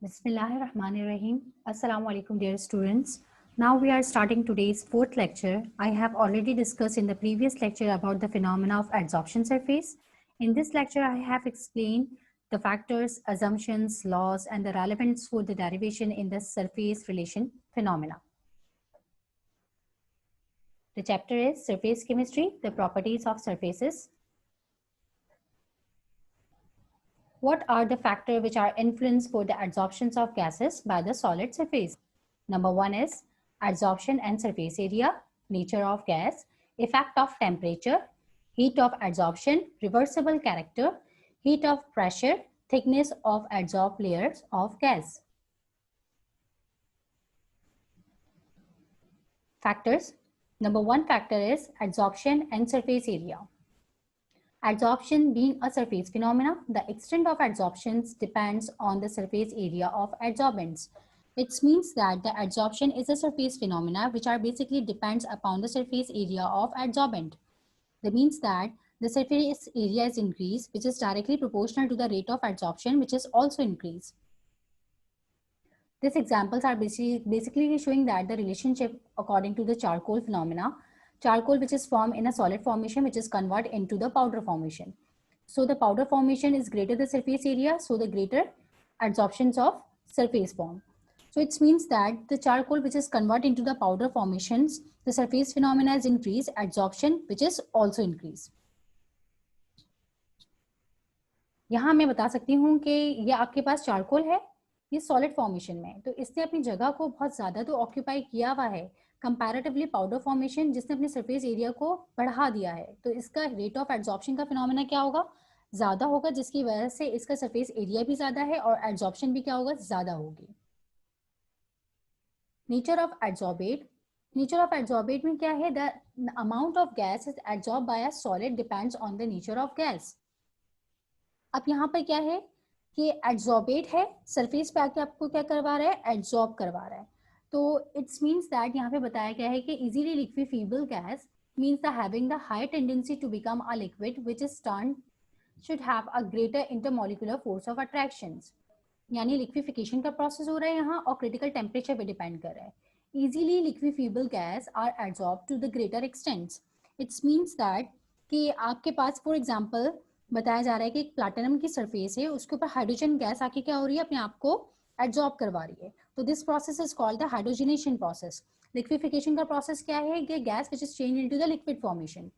Bismillahirrahmanirrahim. Assalamu alaikum, dear students. Now we are starting today's fourth lecture. I have already discussed in the previous lecture about the phenomena of adsorption surface. In this lecture, I have explained the factors, assumptions, laws, and the relevance for the derivation in the surface relation phenomena. The chapter is Surface Chemistry, the properties of surfaces. What are the factors which are influenced for the adsorptions of gases by the solid surface? Number one is adsorption and surface area, nature of gas, effect of temperature, heat of adsorption, reversible character, heat of pressure, thickness of adsorbed layers of gas. Factors. Number one factor is adsorption and surface area. Adsorption being a surface phenomena, the extent of adsorptions depends on the surface area of adsorbents. It means that the adsorption is a surface phenomena which are basically depends upon the surface area of adsorbent. That means that the surface area is increased, which is directly proportional to the rate of adsorption, which is also increased. These examples are basically showing that the relationship according to the charcoal phenomena. Charcoal which is formed in a solid formation which is converted into the powder formation. So the powder formation is greater the surface area, so the greater adsorptions of surface form. So it means that the charcoal which is converted into the powder formations, the surface phenomena is increased, adsorption which is also increased. यहाँ मैं बता सकती हूँ कि ये आपके पास charcoal है, ये सॉलिड फॉर्मेशन में, तो इसने अपनी जगह को बहुत ज़्यादा तो ऑक्यूपाई किया हुआ है कंपैरेटिवली पाउडर फॉर्मेशन जिसने अपने सरफेस एरिया को बढ़ा दिया है, तो इसका रेट ऑफ एड्सॉर्प्शन का फिनोमेना क्या होगा, ज़्यादा होगा, जिसकी वजह से इसका सरफेस एरिया भी ज़्यादा है और एड्सॉर्प्शन भी क्या होगा, ज़्यादा होगी. Nature of adsorbate. Nature of adsorbate में क्या है, the amount of gas is adsorb by a solid depends on the nature of gas. अब यहाँ पर क्या है कि एड्सॉर्बेट है, सरफेस पे आके आपको क्या करवा रहा है, एड्सॉर्ब करवा रहा है. तो इट्स मीन्स दैट यहाँ पे बताया गया है कि easily liquefiable gas means the having the high tendency to become a liquid which is turn should have a greater intermolecular force of attractions. यानी लिक्विफिकेशन का प्रोसेस हो रहा है यहाँ और क्रिटिकल टेम्परेचर पे डिपेंड कर रहा है. Easily liquefiable gas are adsorb to the greater extents. It's means that कि आपके पास फॉर एग्जाम्पल बताया जा रहा है कि एक प्लैटिनम की सरफेस है, उसके ऊपर हाइड्रोजन गैस आके क्या हो रही है, अपने आप को एड्सॉर्ब करवा रही है. तो this process is called the hydrogenation process. Liquefaction का प्रोसेस क्या है, कि gas which is change into the liquid formation.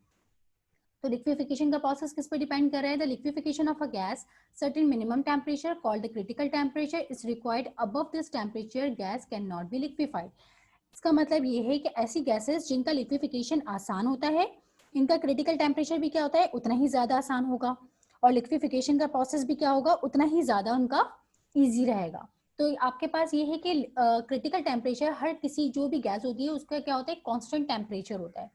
तो लिक्विफिकेशन का प्रोसेस किस पर डिपेंड कर रहा है, the liquefaction of a gas certain minimum temperature called the critical temperature is required. Above this temperature gas can not be liquefied. इसका मतलब ये है कि ऐसी गैसेस जिनका लिक्विफिकेशन आसान होता है, इनका क्रिटिकल टेम्परेचर भी क्या होता है, उतना ही ज्यादा आसान होगा और लिक्विफिकेशन का प्रोसेस भी क्या होगा, उतना ही ज्यादा उनका इजी रहेगा. तो आपके पास ये है कि क्रिटिकल टेम्परेचर हर किसी जो भी गैस होती है उसका क्या होता है, कांस्टेंट टेम्परेचर होता है.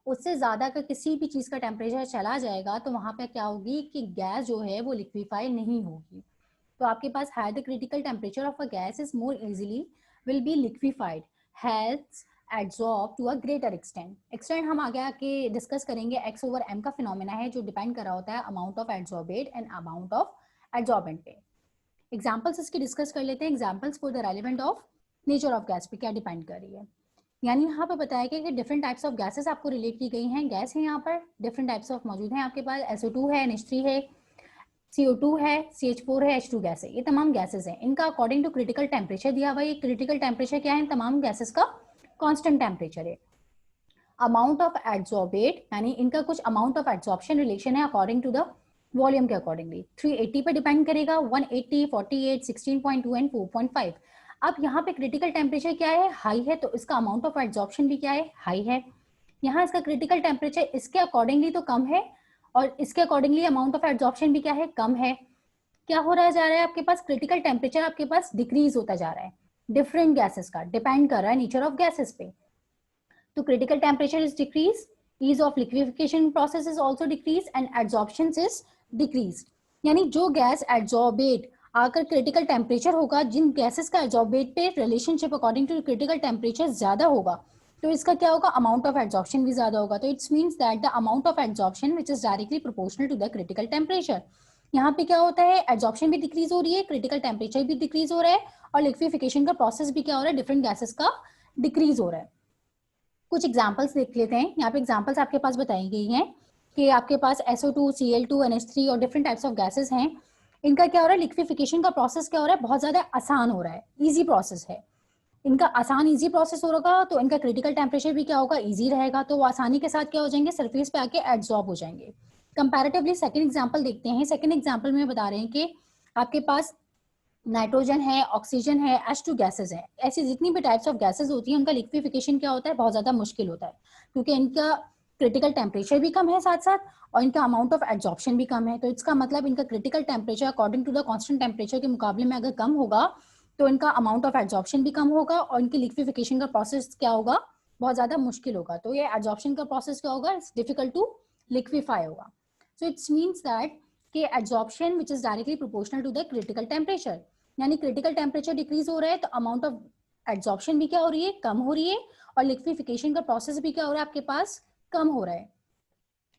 उससे ज्यादा अगर किसी भी चीज का टेम्परेचर चला जाएगा तो वहां पे क्या होगी कि गैस जो है वो लिक्विफाई नहीं होगी. तो आपके पास higher the critical temperature of a gas is more easily will be liquefied, has adsorb to a greater extent. Extent हम आगे आके डिस्कस करेंगे. एक्स ओवर एम का फिनोमेना है जो डिपेंड कर रहा होता है amount of adsorbate and amount of adsorbent पे. एग्जाम्पल्स इसकी डिस्कस कर लेते हैं. Examples for the relevant of nature of gas पे क्या डिपेंड कर रही है. यानी यहाँ पर बताया गया कि डिफरेंट टाइप्स ऑफ गैसेस आपको रिलेट की गई हैं. गैस है यहाँ पर डिफरेंट टाइप्स ऑफ मौजूद हैं आपके पास. SO2 है, NH3 है, CO2 है, CH4 है, H2 गैस है. ये तमाम गैसेस हैं. इनका अकॉर्डिंग टू क्रिटिकल टेम्परेचर दिया हुआ है. क्रिटिकल टेम्परेचर क्या है, तमाम गैसेस का कांस्टेंट टेम्परेचर है. अमाउंट ऑफ एड्सॉर्बेट यानी इनका कुछ अमाउंट ऑफ एड्सॉर्प्शन रिलेशन है अकॉर्डिंग टू द वॉल्यूम के अकॉर्डिंगली. 380 पे डिपेंड करेगा, 180, 48, 16.2 एंड 4.5. अब यहाँ पे क्रिटिकल टेम्परेचर क्या है, हाई है, तो इसका अमाउंट ऑफ एड्सॉर्प्शन भी क्या है, हाई है. यहाँ इसका क्रिटिकल टेम्परेचर इसके अकॉर्डिंगली तो कम है और इसके अकॉर्डिंगली अमाउंट ऑफ एड्सॉर्प्शन भी क्या है, कम है. क्या हो रहा जा रहा है, आपके पास क्रिटिकल टेम्परेचर आपके पास डिक्रीज होता जा रहा है. डिफरेंट गैसेस का डिपेंड कर रहा है नेचर ऑफ गैसेस पे. तो critical temperature is decrease, ease of liquefaction process is also decreased and adsorption is decreased. यानी जो गैस एड्सॉर्बेट आकर क्रिटिकल टेम्परेचर होगा, जिन गैसेस का एड्सॉर्बेट पे relationship according to critical temperature ज्यादा होगा, तो इसका क्या होगा, अमाउंट ऑफ एड्सॉर्प्शन भी ज्यादा होगा. तो it's means that the amount of adsorption which is directly proportional to the critical temperature. यहाँ पे क्या होता है, एब्जॉर्प्शन भी डिक्रीज हो रही है, क्रिटिकल टेम्परेचर भी डिक्रीज हो रहा है, और लिक्विफिकेशन का प्रोसेस भी क्या हो रहा है, डिफरेंट गैसेस का डिक्रीज हो रहा है। कुछ एग्जांपल्स देख लेते हैं। यहाँ पे एग्जांपल्स आपके पास बताई गई हैं कि आपके पास SO2, Cl2, NH3 और डिफरेंट टाइप्स ऑफ गैसेस हैं। इनका क्या हो रहा है, लिक्विफिकेशन का प्रोसेस क्या हो रहा है, बहुत ज्यादा आसान हो रहा है, इजी प्रोसेस है। इनका आसान इजी प्रोसेस होगा तो इनका क्रिटिकल टेम्परेचर भी क्या होगा, इजी रहेगा, तो वो आसानी के साथ क्या हो जाएंगे, सरफेस पे आके एब्जॉर्ब हो जाएंगे। कंपैरेटिवली सेकंड एग्जांपल देखते हैं। सेकंड एग्जांपल में बता रहे हैं कि आपके पास नाइट्रोजन है, ऑक्सीजन है, H2 गैसेस है। ऐसी जितनी भी टाइप्स ऑफ गैसेस होती हैं उनका लिक्विफिकेशन क्या होता है, बहुत ज्यादा मुश्किल होता है, क्योंकि इनका क्रिटिकल टेम्परेचर भी कम है साथ साथ, और इनका अमाउंट ऑफ एब्जॉर्प्शन भी कम है। तो इसका मतलब इनका critical temperature according to the constant temperature के मुकाबले में अगर कम होगा तो इनका अमाउंट ऑफ एब्जॉर्प्शन भी कम होगा, और इनकी लिक्विफिकेशन का प्रोसेस क्या होगा, बहुत ज्यादा मुश्किल होगा। तो ये एब्जॉर्प्शन का प्रोसेस क्या होगा, इट्स डिफिकल्ट टू लिक्विफाई होगा। सो इट्स मीन्स दैट कि absorption which is directly proportional to the critical temperature, यानी क्रिटिकल टेम्परेचर डिक्रीज हो रहा है तो अमाउंट ऑफ एब्जॉर्प्शन भी क्या हो रही है, कम हो रही है, और लिक्विफिकेशन का प्रोसेस भी क्या हो रहा है आपके पास, कम हो रहा है।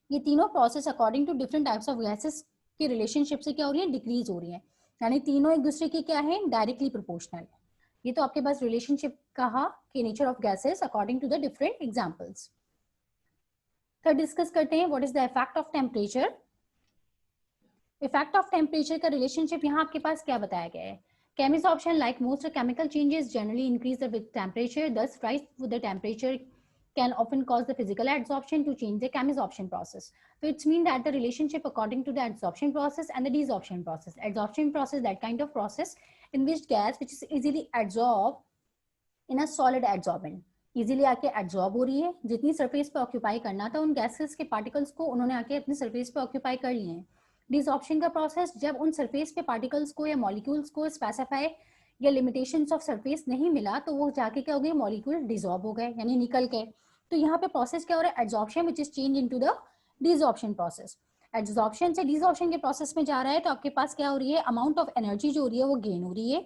ये तीनों process according to different types of gases की रिलेशनशिप से क्या हो रही है, डिक्रीज हो रही है, यानी तीनों एक दूसरे के क्या है, डायरेक्टली प्रोपोर्शनल। ये तो आपके पास रिलेशनशिप कहा कि nature of gases according to the different examples. Third discuss करते हैं, what is the effect of temperature. Effect of temperature का रिलेशनशिप यहाँ आपके पास क्या बताया गया है, chemisoption like most chemical changes generally increase with temperature, thus rise with the temperature can often cause the physical adsorption to change the chemisoption process. So it's mean that the relationship according to the adsorption process and the desorption process. Adsorption process, that kind of process in which gas which is easily adsorbed in a solid adsorbent, easily आके absorb हो रही है, जितनी surface पे occupy करना था उन gases के पार्टिकल्स को उन्होंने आके अपनी सरफेस पे ऑक्यूपाई कर लिए हैं। डिसऑप्शन का प्रोसेस, जब उन सरफेस पे पार्टिकल्स को या मॉलिक्यूल्स को स्पेसिफाई या लिमिटेशंस ऑफ सरफेस नहीं मिला तो वो जाके क्या हो गए, मॉलिक्यूल डिसॉल्व हो गए यानी निकल गए। तो यहाँ पे प्रोसेस क्या हो रहा है, absorption which is change into the desorption process. Absorption से डिसऑप्शन के प्रोसेस में जा रहा है तो आपके पास क्या हो रही है, अमाउंट ऑफ एनर्जी जो हो रही है वो गेन हो रही है।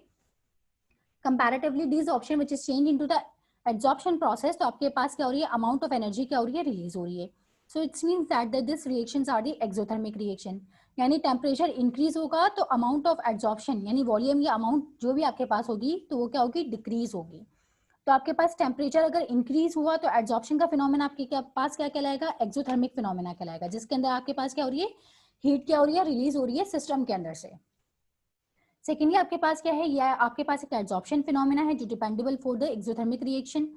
Comparatively desorption which is change into the absorption process, तो आपके पास क्या हो रही है, अमाउंट ऑफ एनर्जी क्या हो रही है, रिलीज हो रही है। So it's means that this reactions are the exothermic reaction, यानी टेम्परेचर इंक्रीज होगा तो अमाउंट ऑफ एब्जॉर्प्शन यानी वॉल्यूम या अमाउंट जो भी आपके पास होगी तो वो क्या होगी, डिक्रीज होगी। तो आपके पास टेम्परेचर अगर इंक्रीज हुआ तो एब्जॉर्प्शन का फिनोमेना आपके पास क्या कहलाएगा, एक्सोथर्मिक फिनोमेना कहलाएगा, जिसके अंदर आपके पास क्या हो रही है, हीट क्या हो रही है, रिलीज हो रही है सिस्टम के अंदर से। सेकेंडली आपके पास क्या है, यह आपके पास एक एब्जॉर्प्शन फिनोमेना है जो dependable for the exothermic reaction.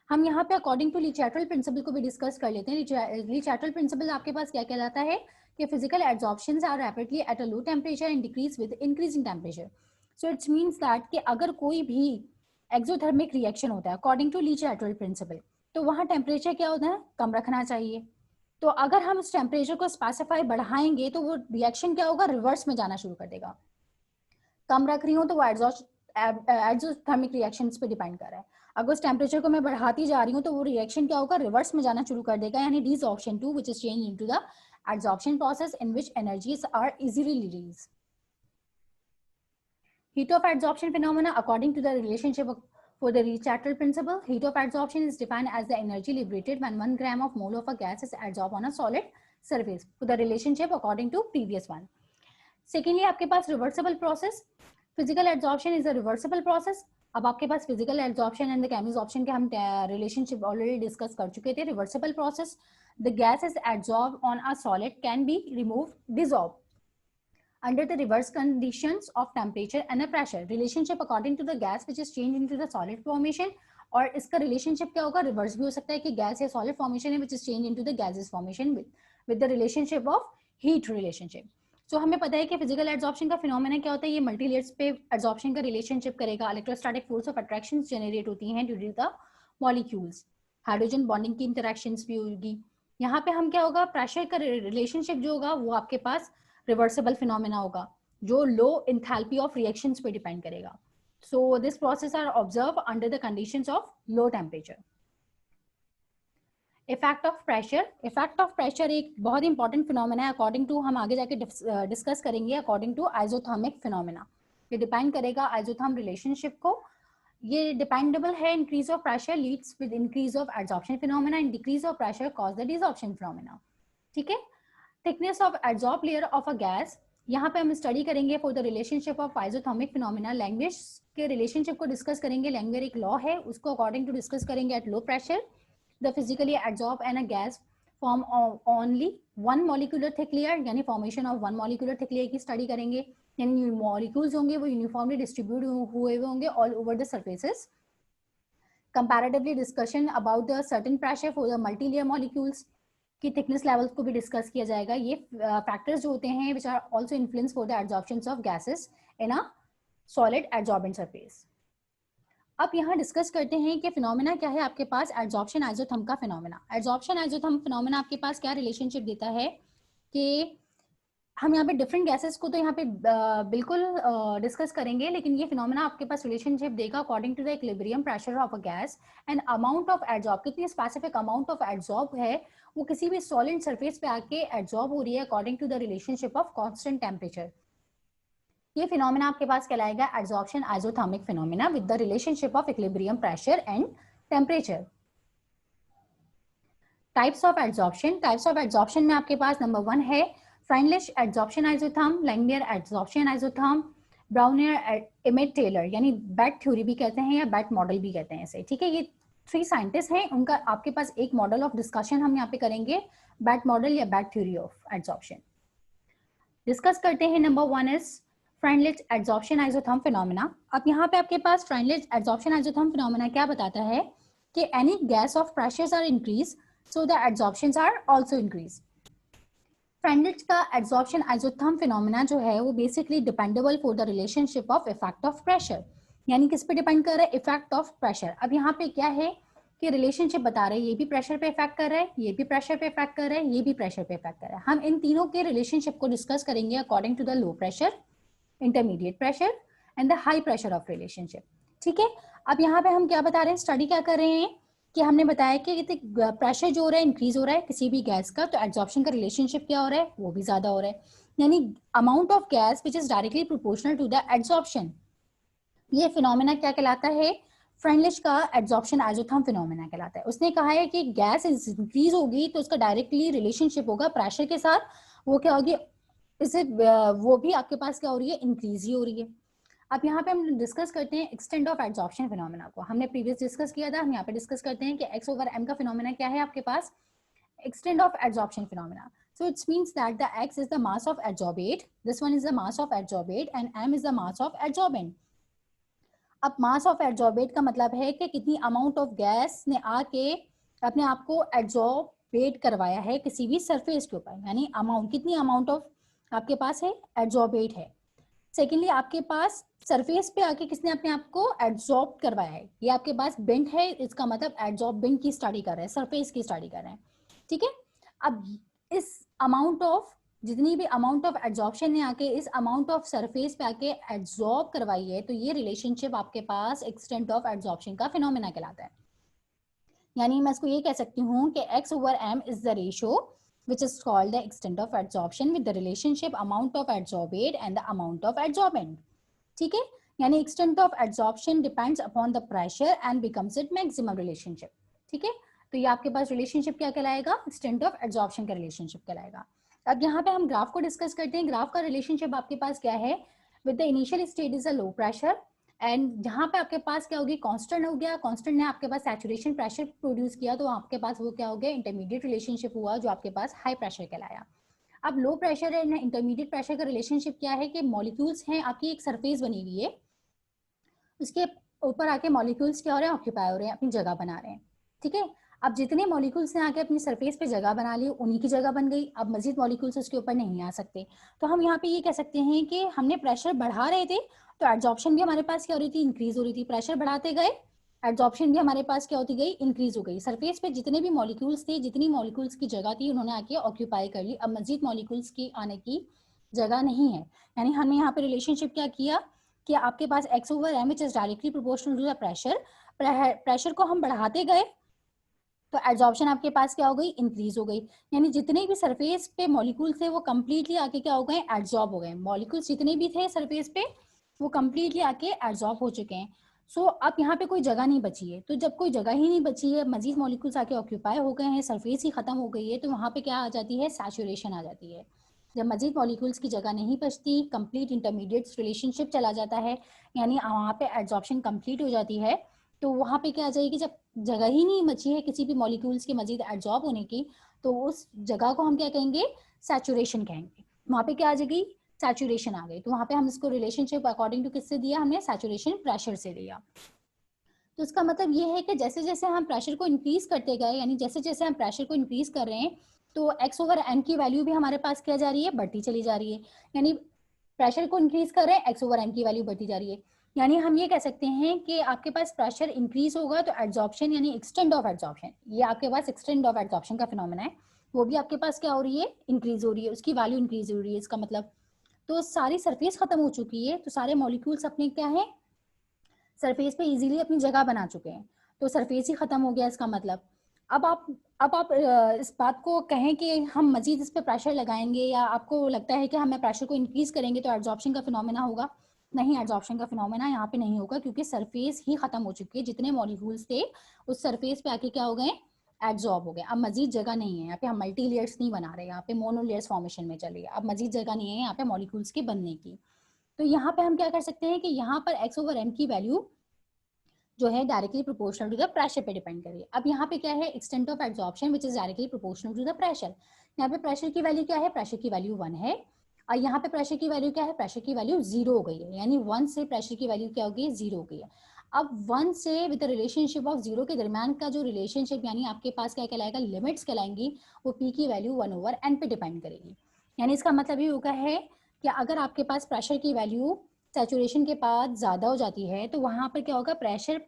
हम यहाँ पे according to Le Chatelier principle को भी डिस्कस कर लेते हैं। ली चैटल प्रिंसिपल आपके पास क्या कहलाता है कि physical absorptions are rapidly at a low temperature and decrease with increasing temperature. So it's means that कि अगर कोई भी एक्सोथर्मिक रिएक्शन होता है according to Le Chatelier principle, तो वहाँ टेम्परेचर क्या होता है, कम रखना चाहिए। तो अगर हम इस टेम्परेचर को स्पेसिफाई बढ़ाएंगे तो वो रिएक्शन क्या होगा, रिवर्स में जाना शुरू कर देगा। कम रख रही हूँ तो वो एक्सोथर्मिक रिएक्शंस पे डिपेंड कर रहा है। अगर उस टेम्परेचर को मैं बढ़ाती जा रही हूँ तो वो रिएक्शन क्या होगा, रिवर्स में जाना शुरू कर देगा, यानी desorption to which is change into the absorption process in which energies are easily released. Heat of adsorption phenomena according to the relationship for the Lee-Chattel principle, heat of adsorption is defined as the energy liberated when 1 gram of mole of a gas is adsorbed on a solid surface. For the relationship according to previous one. Secondly, आपके पास reversible process. Physical adsorption is a reversible process. अब आपके पास physical adsorption and the chemisoption के हम relationship already discuss कर चुके थे. Reversible process, the gas is adsorbed on a solid can be removed, dissolved under the reverse conditions of temperature and the pressure. Relationship according to the gas which is changed into the solid formation, और इसका relationship क्या होगा, reverse भी हो सकता है कि gas या solid formation है which is changed into the gaseous formation with the relationship of heat relationship. So हमें पता है कि physical adsorption का phenomenon क्या होता है, ये multi layers पे adsorption का relationship करेगा, electrostatic force of attraction generate होती हैं due to the molecules, hydrogen bonding की interactions भी होगी। यहाँ पे हम क्या होगा, प्रेशर का रिलेशनशिप जो होगा वो आपके पास रिवर्सिबल फिनोमेना होगा जो लो इंथैल्पी ऑफ रिएक्शंस पे डिपेंड करेगा। So this process are observe under the conditions of low temperature. Effect of pressure, effect of pressure एक बहुत इंपॉर्टेंट फिनोमेना है अकॉर्डिंग टू, हम आगे जाके डिस्कस करेंगे अकॉर्डिंग टू आइजोथर्मिक फिनोमेना। ये डिपेंड करेगा आइजोथर्म रिलेशनशिप को। ये डिपेंडेबल है, increase of pressure leads with increase of absorption phenomena and decrease of pressure cause the desorption phenomena. ठीक है। Thickness of adsorbed layer of a gas यहाँ पे हम स्टडी करेंगे for the relationship of isothermic phenomena, Langmuir के relationship को discuss करेंगे। Langmuir एक लॉ है, उसको अकॉर्डिंग टू डिस्कस करेंगे। At low pressure the physically adsorb and a gas form only one molecular thick layer, यानी formation of one molecular thick layer की study करेंगे। यानी मॉलिक्यूल्स होंगे वो यूनिफॉर्मली डिस्ट्रीब्यूट हुए होंगे all over the surfaces. Comparatively discussion about the certain pressure for the multi layer molecules की thickness levels को भी डिस्कस किया जाएगा। ये फैक्टर्स जो होते हैं which are also influence for the adsorption of gases in a solid adsorbent surface. अब यहाँ डिस्कस करते हैं कि फिनोमेना क्या है आपके पास एडजॉर्प्शन आइसोथर्म का फिनोमेना। एडजॉर्प्शन आइसोथर्म फिनोमेना आपके पास क्या रिलेशनशिप देता है कि हम यहाँ पे डिफरेंट गैसेस को तो यहाँ पे बिल्कुल डिस्कस करेंगे, लेकिन ये फिनोमेना आपके पास रिलेशनशिप देगा according to the equilibrium pressure of a gas and amount of adsorb, कितनी स्पेसिफिक अमाउंट ऑफ एडजॉर्ब है वो किसी भी सॉलिड सरफेस पे आके एडजॉर्ब हो रही है according to the relationship of constant temperature. ये फिनोमेना आपके पास कहलाएगा adsorption isothermic phenomena with the relationship of equilibrium pressure and temperature. Types of adsorption, types of adsorption में आपके पास नंबर 1 है Freundlich adsorption isotherm, Langmuir adsorption isotherm, Brunauer Emmett Teller, यानी BET theory भी कहते हैं या बैट मॉडल भी कहते हैं इसे। ठीक है, ये 3 साइंटिस्ट हैं, उनका आपके पास एक मॉडल ऑफ डिस्कशन हम यहाँ पे करेंगे, बैट मॉडल या BET theory of adsorption. Discuss करते हैं। Number 1 is Freundlich adsorption isotherm phenomena. अब यहाँ पे आपके पास फ्राइनलिश एडजॉर्प्शन आइसोथर्म फिनोमेना क्या बताता है कि any gas of pressures are increase so the adsorptions are also increase. Freundlich का एडजॉर्प्शन आइसोथर्म फिनोमेना जो है वो basically dependable for the relationship of effect of pressure, यानी किस पे डिपेंड कर रहा है, इफेक्ट ऑफ प्रेशर। अब यहाँ पे क्या है कि रिलेशनशिप बता रहे हैं, ये भी प्रेशर पे इफेक्ट कर रहा है, ये भी प्रेशर पे इफेक्ट कर रहा है, ये भी प्रेशर पे इफेक्ट कर रहा है। हम इन तीनों के रिलेशनशिप को डिस्कस करेंगे according to the low pressure, intermediate pressure and the high pressure of relationship. ठीक है, अब यहाँ पे हम क्या बता रहे हैं, स्टडी क्या कर रहे हैं कि हमने बताया कि प्रेशर जो हो रहा है इंक्रीज हो रहा है किसी भी गैस का, तो एडजॉर्प्शन का रिलेशनशिप क्या हो रहा है, वो भी ज्यादा हो रहा है, यानी amount of gas which is directly proportional to the adsorption. ये फिनोमेना क्या कहलाता है, फ्राइनलिश का एडजॉर्प्शन आइसोथर्म फिनोमेना कहलाता है। उसने कहा है कि गैस इंक्रीज होगी तो उसका डायरेक्टली रिलेशनशिप होगा प्रेशर के साथ, वो क्या होगी, इससे वो भी आपके पास क्या हो रही है, इंक्रीज ही हो रही है। अब यहाँ पे हम डिस्कस करते हैं एक्सटेंट ऑफ एडजॉर्प्शन फिनोमेना को। हमने प्रीवियस डिस्कस किया था, हम यहाँ पे डिस्कस करते हैं कि x ओवर m का फिनोमेना क्या है आपके पास, extent of absorption phenomena. So it means that the x is the mass of adsorbate, this one is the mass of adsorbate and m is the mass of adsorbent. अब mass of adsorbate का मतलब है कि कितनी amount of gas ने आके अपने आप को एडजॉर्बेट करवाया है किसी भी सरफेस के ऊपर, यानी अमाउंट, कितनी अमाउंट ऑफ आपके पास है, एडजॉर्बेट है। सेकेंडली आपके पास सरफेस पे आके किसने अपने आप को एडजॉर्ब करवाया है, ये आपके पास बेंट है, इसका मतलब एडजॉर्बिंग की स्टडी कर रहे हैं, सरफेस की स्टडी कर रहे हैं। ठीक है, अब इस अमाउंट ऑफ, जितनी भी अमाउंट ऑफ एडजॉर्प्शन ने आके इस अमाउंट ऑफ सरफेस पे आके एडजॉर्ब करवाई है, तो ये रिलेशनशिप आपके पास एक्सटेंट ऑफ एडजॉर्प्शन का फिनोमेना कहलाता है। यानी मैं इसको ये कह सकती हूँ कि x over m is the ratio which is called the extent of adsorption with the relationship amount of adsorbate and the amount of adsorbent. ठीक है, यानी extent of adsorption depends upon the pressure and becomes its maximum relationship. ठीक है, तो ये आपके पास relationship क्या कहलाएगा, extent of adsorption का रिलेशनशिप कहलाएगा। अब यहाँ पे हम ग्राफ को डिस्कस करते हैं। ग्राफ का रिलेशनशिप आपके पास क्या है, with the initial state is a low pressure and जहाँ पे आपके पास क्या होगी, कांस्टेंट हो गया, कांस्टेंट ने आपके पास सैचुरेशन प्रेशर प्रोड्यूस किया, तो आपके पास वो क्या हो गया, इंटरमीडिएट रिलेशनशिप हुआ जो आपके पास हाई प्रेशर कहलाया। अब low pressure and intermediate pressure का रिलेशनशिप क्या है कि मॉलिक्यूल्स हैं, आपकी एक सरफेस बनी हुई है, उसके ऊपर आके मॉलिक्यूल्स क्या हो रहे हैं, ऑक्यूपाई हो रहे हैं, अपनी जगह बना रहे हैं। ठीक है, अब जितने मॉलिक्यूल्स ने आके अपनी सरफेस पे जगह बना ली, उन्हीं की जगह बन गई, अब मजीद मॉलिक्यूल्स उसके ऊपर नहीं आ सकते। तो हम यहाँ पे ये कह सकते हैं कि हमने प्रेशर बढ़ा रहे थे तो एडजॉर्प्शन भी हमारे पास क्या हो रही थी, इंक्रीज हो रही थी। प्रेशर बढ़ाते गए, एडजॉर्प्शन भी हमारे पास क्या होती गई, इंक्रीज हो गई। सरफेस पे जितने भी मॉलिक्यूल्स थे, जितनी मॉलिक्यूल्स की जगह थी, उन्होंने आके ऑक्यूपाई कर ली, अब मजीद मॉलिक्यूल्स की आने की जगह नहीं है। यानी हमने यहाँ पे रिलेशनशिप क्या किया कि आपके पास x over m which is directly proportional to the pressure, pressure को हम बढ़ाते गए तो एडजॉर्प्शन आपके पास क्या हो गई, इंक्रीज हो गई। यानी जितने भी सरफेस पे मॉलिक्यूल्स थे वो कंप्लीटली आके क्या हो गए, एडजॉर्ब हो गए। मॉलिक्यूल्स जितने भी थे सरफेस पे वो कंप्लीटली आके एडजॉर्ब हो चुके हैं। सो अब यहाँ पे कोई जगह नहीं बची है, तो जब कोई जगह ही नहीं बची है, मजीद मॉलिक्यूल्स आके ऑक्यूपाई हो गए हैं, सरफेस ही खत्म हो गई है, तो वहाँ पे क्या आ जाती है, सैचुरेशन आ जाती है। जब मजीद मॉलिक्यूल्स की जगह नहीं बचती, कंप्लीट इंटरमीडिएट रिलेशनशिप चला जाता है, यानी वहाँ पे एड्जॉर्प्शन कंप्लीट हो जाती है, तो वहाँ पे क्या आ जाएगी, जब जगह ही नहीं बची है किसी भी मॉलिक्यूल्स के मजीद एड्जॉर्ब होने की, तो उस जगह को हम क्या कहेंगे, सैचुरेशन कहेंगे। वहाँ पे क्या आ जाएगी, सैचुरेशन आ गई। तो वहाँ पे हम इसको रिलेशनशिप अकॉर्डिंग टू किससे दिया, हमने सैचुरेशन प्रेशर से दिया। तो इसका मतलब ये है कि जैसे जैसे हम प्रेशर को इंक्रीज करते गए, यानी जैसे जैसे हम प्रेशर को इंक्रीज कर रहे हैं, तो x/m की वैल्यू भी हमारे पास क्या जा रही है, बढ़ती चली जा रही है। यानी प्रेशर को इंक्रीज कर रहे हैं, x/m की वैल्यू बढ़ती जा रही है। यानी हम ये कह सकते हैं कि आपके पास प्रेशर इंक्रीज होगा तो एड्जॉर्प्शन यानी एक्सटेंड ऑफ एड्जॉर्प्शन, ये आपके पास एक्सटेंड ऑफ एड्जॉर्प्शन का फिनोमेना है, वो भी आपके पास क्या हो रही है, इंक्रीज हो रही है, उसकी वैल्यू इंक्रीज हो रही है। इसका मतलब तो सारी सरफेस खत्म हो चुकी है, तो सारे मॉलिक्यूल्स अपने क्या है, सरफेस पे इजीली अपनी जगह बना चुके हैं, तो सरफेस ही खत्म हो गया। इसका मतलब अब आप इस बात को कहें कि हम मजीद इस पे प्रेशर लगाएंगे, या आपको लगता है कि हमें प्रेशर को इंक्रीज करेंगे तो एड्जॉर्प्शन का फिनोमेना होगा, नहीं, एड्जॉर्प्शन का फिनोमेना यहाँ पे नहीं होगा, क्योंकि सरफेस ही खत्म हो चुकी है। जितने मॉलिक्यूल्स थे उस सरफेस पे आके क्या हो गए, एड्जॉर्ब हो गए। अब मजीद जगह नहीं है यहाँ पे, हम मल्टी लेयर्स नहीं बना रहे, यहाँ पे मोनो लेयर्स फॉर्मेशन में चलिए, अब मजीद जगह नहीं है यहाँ पे मॉलिक्यूल्स के बनने की। तो यहाँ पे हम क्या कर सकते हैं कि यहाँ पर x/m की वैल्यू जो है directly proportional to the pressure पे डिपेंड करिए। अब यहाँ पे क्या है, extent of absorption which is directly proportional to the pressure. यहाँ पे प्रेशर की वैल्यू क्या है, प्रेशर की वैल्यू 1 है, और यहाँ पे प्रेशर की वैल्यू क्या है, प्रेशर की वैल्यू 0 हो गई है, यानी 1 से प्रेशर की वैल्यू क्या हो गई, 0 हो गई है। अब 1 से विद रिलेशनशिप ऑफ 0 के दरमियान का जो रिलेशनशिप, यानी आपके पास क्या कहलाएगा, लिमिट्स कहलाएंगी, वो पी की वैल्यू 1/n पे डिपेंड करेगी। यानी इसका मतलब ये होगा है कि अगर आपके पास प्रेशर की वैल्यू सैचुरेशन के बाद ज्यादा हो जाती है, तो वहां पर क्या होगा, प्रेशर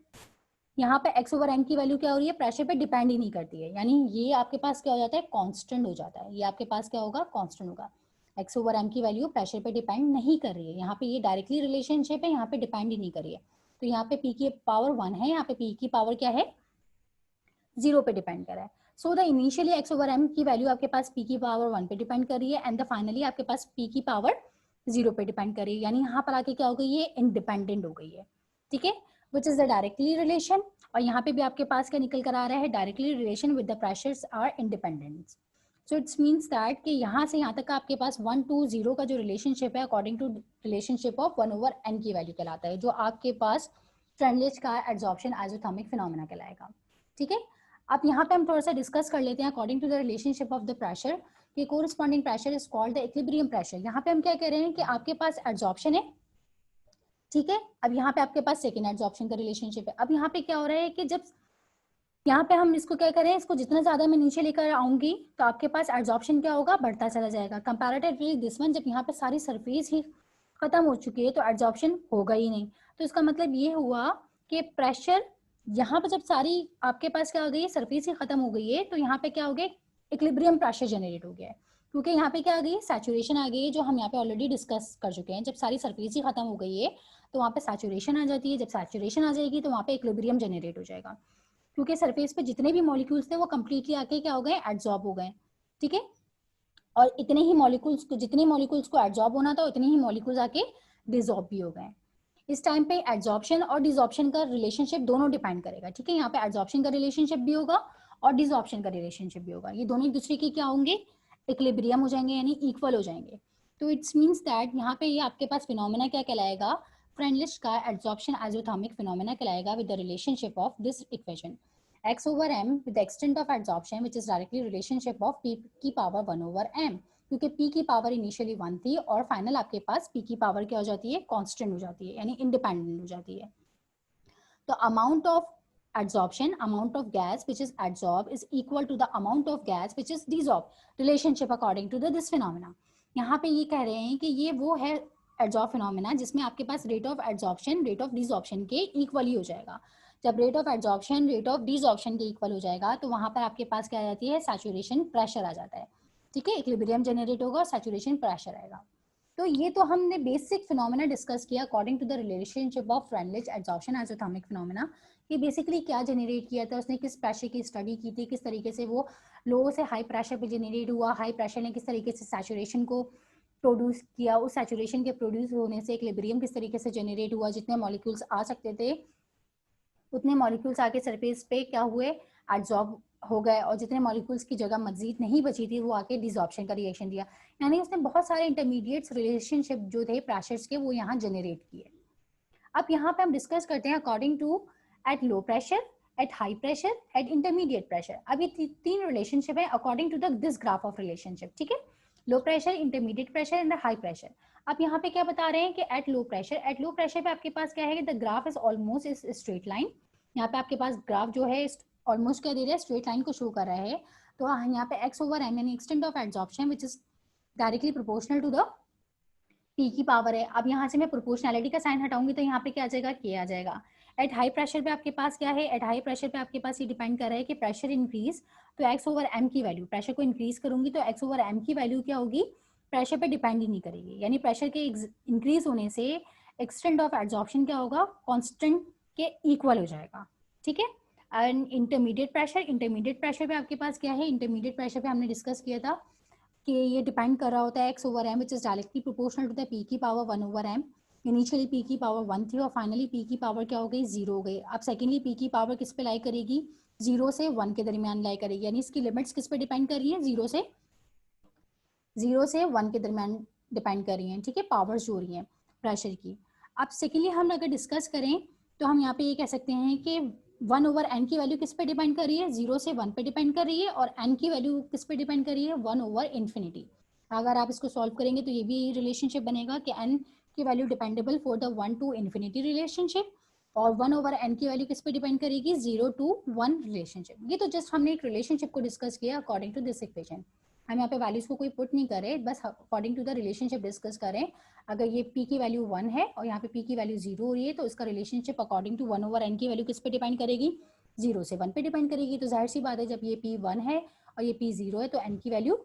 यहाँ पे x/m की वैल्यू क्या हो रही है, प्रेशर पे डिपेंड ही नहीं करती है, यानी ये आपके पास क्या हो जाता है, कांस्टेंट हो जाता है। ये आपके पास क्या होगा, कांस्टेंट होगा। x/m की वैल्यू प्रेशर पे डिपेंड नहीं कर रही है, यहाँ पे ये डायरेक्टली रिलेशनशिप है, यहाँ पे डिपेंड ही नहीं कर रही है। तो यहाँ पे p की पावर 1 है, यहाँ पे p की पावर क्या है, 0 पे डिपेंड कर रहा है। सो द इनिशियली x/m की वैल्यू आपके पास p की पावर 1 पे डिपेंड कर रही है, एंड द फाइनली आपके पास p की पावर 0 पे डिपेंड कर रही है, यानी यहाँ पर आके क्या हो गई, ये इंडिपेंडेंट हो गई है। ठीक है, which is the directly relation. और यहाँ पे भी आपके पास क्या निकल कर आ रहा है, directly relation with the pressures are independent. So it's means that कि यहाँ से यहाँ तक का आपके पास 1 to 0 का जो रिलेशनशिप है, according to relationship of 1/n की वैल्यू कहलाता है, जो आपके पास फ्रेंडलिच का एड्जॉर्प्शन आइसोथर्मिक फिनोमेना कहलाएगा। ठीक है, अब यहाँ पे हम थोड़ा सा डिस्कस कर लेते हैं according to the relationship of the pressure कि corresponding pressure is called the equilibrium pressure. यहाँ पे हम क्या कह रहे हैं कि आपके पास एड्जॉर्प्शन है, ठीक है, अब यहाँ पे आपके पास सेकेंड एड्जॉर्प्शन का रिलेशनशिप है। अब यहाँ पे क्या हो रहा है कि जब यहाँ पे हम इसको क्या करें, इसको जितना ज्यादा मैं नीचे लेकर आऊंगी तो आपके पास एड्जॉर्प्शन क्या होगा, बढ़ता चला जाएगा। कंपैरेटिवली दिस वन, जब यहाँ पे सारी सरफेस ही खत्म हो चुकी है तो एड्जॉर्प्शन होगा ही नहीं। तो इसका मतलब ये हुआ कि प्रेशर यहाँ पे जब सारी आपके पास क्या हो गई, सरफेस ही खत्म हो गई है, तो यहाँ पे क्या हो गया, इक्विलिब्रियम प्रेशर जनरेट हो गया है, क्योंकि यहाँ पे क्या आ गई, सैचुरेशन आ गई है, जो हम यहाँ पे ऑलरेडी डिस्कस कर चुके हैं। जब सारी सरफेस ही खत्म हो गई है तो वहाँ पे सैचुरेशन आ जाती है, जब सैचुरेशन आ जाएगी तो वहाँ पे इक्विलिब्रियम जनरेट हो जाएगा, क्योंकि सरफेस पे जितने भी मॉलिक्यूल्स थे वो कंप्लीटली आके क्या हो गए, एड्जॉर्ब हो गए। ठीक है, और इतने ही मॉलिक्यूल्स को, जितने मॉलिक्यूल्स को एड्जॉर्ब होना था उतने ही मॉलिक्यूल्स आके डिसॉर्ब भी हो गए। इस टाइम पे एड्जॉर्प्शन और डिसॉर्प्शन का रिलेशनशिप दोनों डिपेंड करेगा। ठीक है, यहाँ पे एड्जॉर्प्शन का रिलेशनशिप भी होगा और डिसॉर्प्शन का रिलेशनशिप भी होगा, ये दोनों एक दूसरे के क्या होंगे, इक्विलिब्रियम हो जाएंगे, यानी इक्वल हो जाएंगे। तो इट्स मीन्स दैट यहाँ पे ये आपके पास फिनोमेना क्या कहलाएगा, फ्रेंडलिच का एड्जॉर्प्शन आइसोथर्मिक फिनोमेना कहलाएगा with the relationship of this equation x/m with the extent of adsorption which is directly relationship of p की पावर 1/m, क्योंकि p की पावर इनिशियली 1 थी और फाइनल आपके पास p की पावर क्या हो जाती है, कांस्टेंट हो जाती है, यानी इंडिपेंडेंट हो जाती है। तो amount of adsorption, amount of gas which is adsorbed is equal to the amount of gas which is desorbed relationship according to the this phenomena। यहाँ पे ये कह रहे हैं कि ये वो है एड्जॉर्ब फिनोमेना जिसमें आपके पास rate of adsorption rate of desorption के इक्वल ही हो जाएगा। जब rate of adsorption rate of desorption के इक्वल हो जाएगा तो वहां पर आपके पास क्या आ जाती है, सैचुरेशन प्रेशर आ जाता है। ठीक है, इक्विलिब्रियम जनरेट होगा और सैचुरेशन प्रेशर आएगा। तो ये तो हमने बेसिक फिनोमेना डिस्कस किया according to the relationship of Freundlich adsorption isothermic phenomena. ये बेसिकली क्या जनरेट किया था, उसने किस प्रेशर की स्टडी की थी, किस तरीके से वो लो से हाई प्रेशर पे जनरेट हुआ, हाई प्रेशर ने किस तरीके से सैचुरेशन को प्रोड्यूस किया, उस सैचुरेशन के प्रोड्यूस होने से इक्विलिब्रियम किस तरीके से जनरेट हुआ, जितने मॉलिक्यूल्स आ सकते थे उतने मॉलिक्यूल्स आके सरफेस पे क्या हुए, एड्जॉर्ब हो गए और जितने मॉलिक्यूल्स की जगह मजीद नहीं बची थी वो आके डिसॉर्प्शन का रिएक्शन दिया, यानी उसने बहुत सारे इंटरमीडिएट रिलेशनशिप जो थे प्रेशर्स के वो यहाँ जनरेट किए। अब यहाँ पे हम डिस्कस करते हैं according to at low pressure, at high pressure, at intermediate pressure. अब ये तीन रिलेशनशिप है according to the this graph of relationship, ठीक है, low pressure, intermediate pressure and high pressure. अब यहाँ पे क्या बता रहे हैं कि एट लो प्रेशर पे आपके पास क्या है कि the graph is almost is straight line. यहाँ पे आपके पास ग्राफ जो है ऑलमोस्ट क्या दे रहा है, स्ट्रेट लाइन को शो कर रहा है। तो यहाँ पे एक्स ओवर एम यानी extent of adsorption which is directly proportional to the P की पावर है। अब यहाँ से मैं प्रोपोर्शनैलिटी का साइन हटाऊंगी तो यहाँ पे क्या आ जाएगा, के आ जाएगा। एट हाई प्रेशर पे आपके पास क्या है, एट हाई प्रेशर पे आपके पास ये डिपेंड कर रहा है कि प्रेशर इंक्रीज तो एक्स ओवर एम की वैल्यू, प्रेशर को इंक्रीज करूंगी तो एक्स ओवर एम की वैल्यू क्या होगी, प्रेशर पे डिपेंड ही नहीं करेगी, यानी प्रेशर के इंक्रीज होने से एक्सटेंट ऑफ एड्सॉर्प्शन क्या होगा, कॉन्स्टेंट के इक्वल हो जाएगा, ठीक है। एंड इंटरमीडिएट प्रेशर पे आपके पास क्या है, इंटरमीडिएट प्रेशर पे हमने डिस्कस किया था कि ये डिपेंड कर रहा होता है X over M which is directly proportional to the P की power 1 over M. Initially P की पावर 1 थी और फाइनली पी की पावर क्या हो गई, 0 हो गई। अब सेकेंडली पी की पावर किस पे लाई करेगी, 0 से 1 के दरमियान लाई करेगी, यानी इसकी लिमिट्स किस पे डिपेंड कर रही है, 0 से 1 के दरमियान डिपेंड कर रही हैं, ठीक है, पावर्स जो हो रही हैं प्रेशर की। अब सेकेंडली हम अगर डिस्कस करें तो हम यहाँ पे ये कह सकते हैं कि 1 ओवर एन की वैल्यू किस पे डिपेंड कर रही है, 0 से 1 पे डिपेंड कर रही है, और एन की वैल्यू किस पे डिपेंड कर रही है, 1 ओवर इन्फिनिटी। अगर आप इसको सॉल्व करेंगे तो ये भी रिलेशनशिप बनेगा कि एन की value dependable for the 1 to infinity relationship, और 1 ओवर एन की वैल्यू किस पे डिपेंड करेगी, 0 टू 1 रिलेशनशिप। ये तो जस्ट हमने एक रिलेशनशिप को डिस्कस किया अकॉर्डिंग टू दिस इक्वेशन। हम यहाँ पे वैल्यूज को कोई पुट नहीं करें, बस according to the relationship discuss करें। अगर ये p की वैल्यू 1 है और यहाँ पे p की वैल्यू 0 हो रही है तो इसका relationship according to 1 over n की वैल्यू किस पे डिपेंड करेगी, 0 से 1 पे डिपेंड करेगी। तो जाहिर सी बात है जब ये p 1 है और ये p 0 है तो n की वैल्यू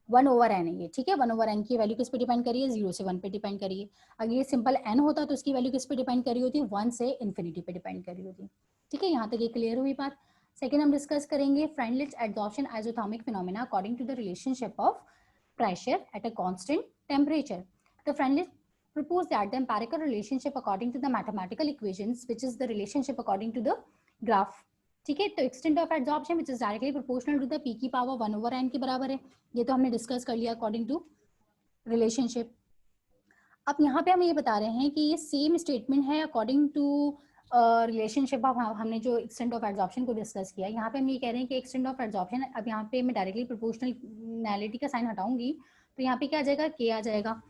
1 ओवर n है ये, ठीक है। 1 ओवर n की वैल्यू किस पे डिपेंड करिए, 0 से 1 पे डिपेंड करिए। अगर ये सिंपल n होता तो उसकी वैल्यू किस पे डिपेंड करी होती, 1 से इन्फिनिटी पे डिपेंड करी होती, ठीक है। यहाँ तक ये क्लियर हुई बात। सेकेंड हम डिस्कस करेंगे Freundlich adsorption isothermic phenomena according to the relationship of pressure at a constant temperature. The Freundlich proposed that the empirical relationship according to the mathematical equations, which is the relationship according to the graph, ठीक है। तो extent of adsorption which is directly proportional to the P की power 1 over n के बराबर है, ये तो हमने डिस्कस कर लिया अकॉर्डिंग टू रिलेशनशिप। अब यहाँ पे हम ये बता रहे हैं कि ये सेम स्टेटमेंट है अकॉर्डिंग टू रिलेशनशिप ऑफ, हमने जो एक्सटेंट ऑफ एड्सॉर्प्शन को डिस्कस किया। यहाँ पे हम ये कह रहे हैं कि एक्सटेंट ऑफ एड्सॉर्प्शन, अब यहाँ पे मैं डायरेक्टली प्रोपोर्शनलिटी का साइन हटाऊंगी तो यहाँ पे क्या आ जाएगा, के आ जाएगा।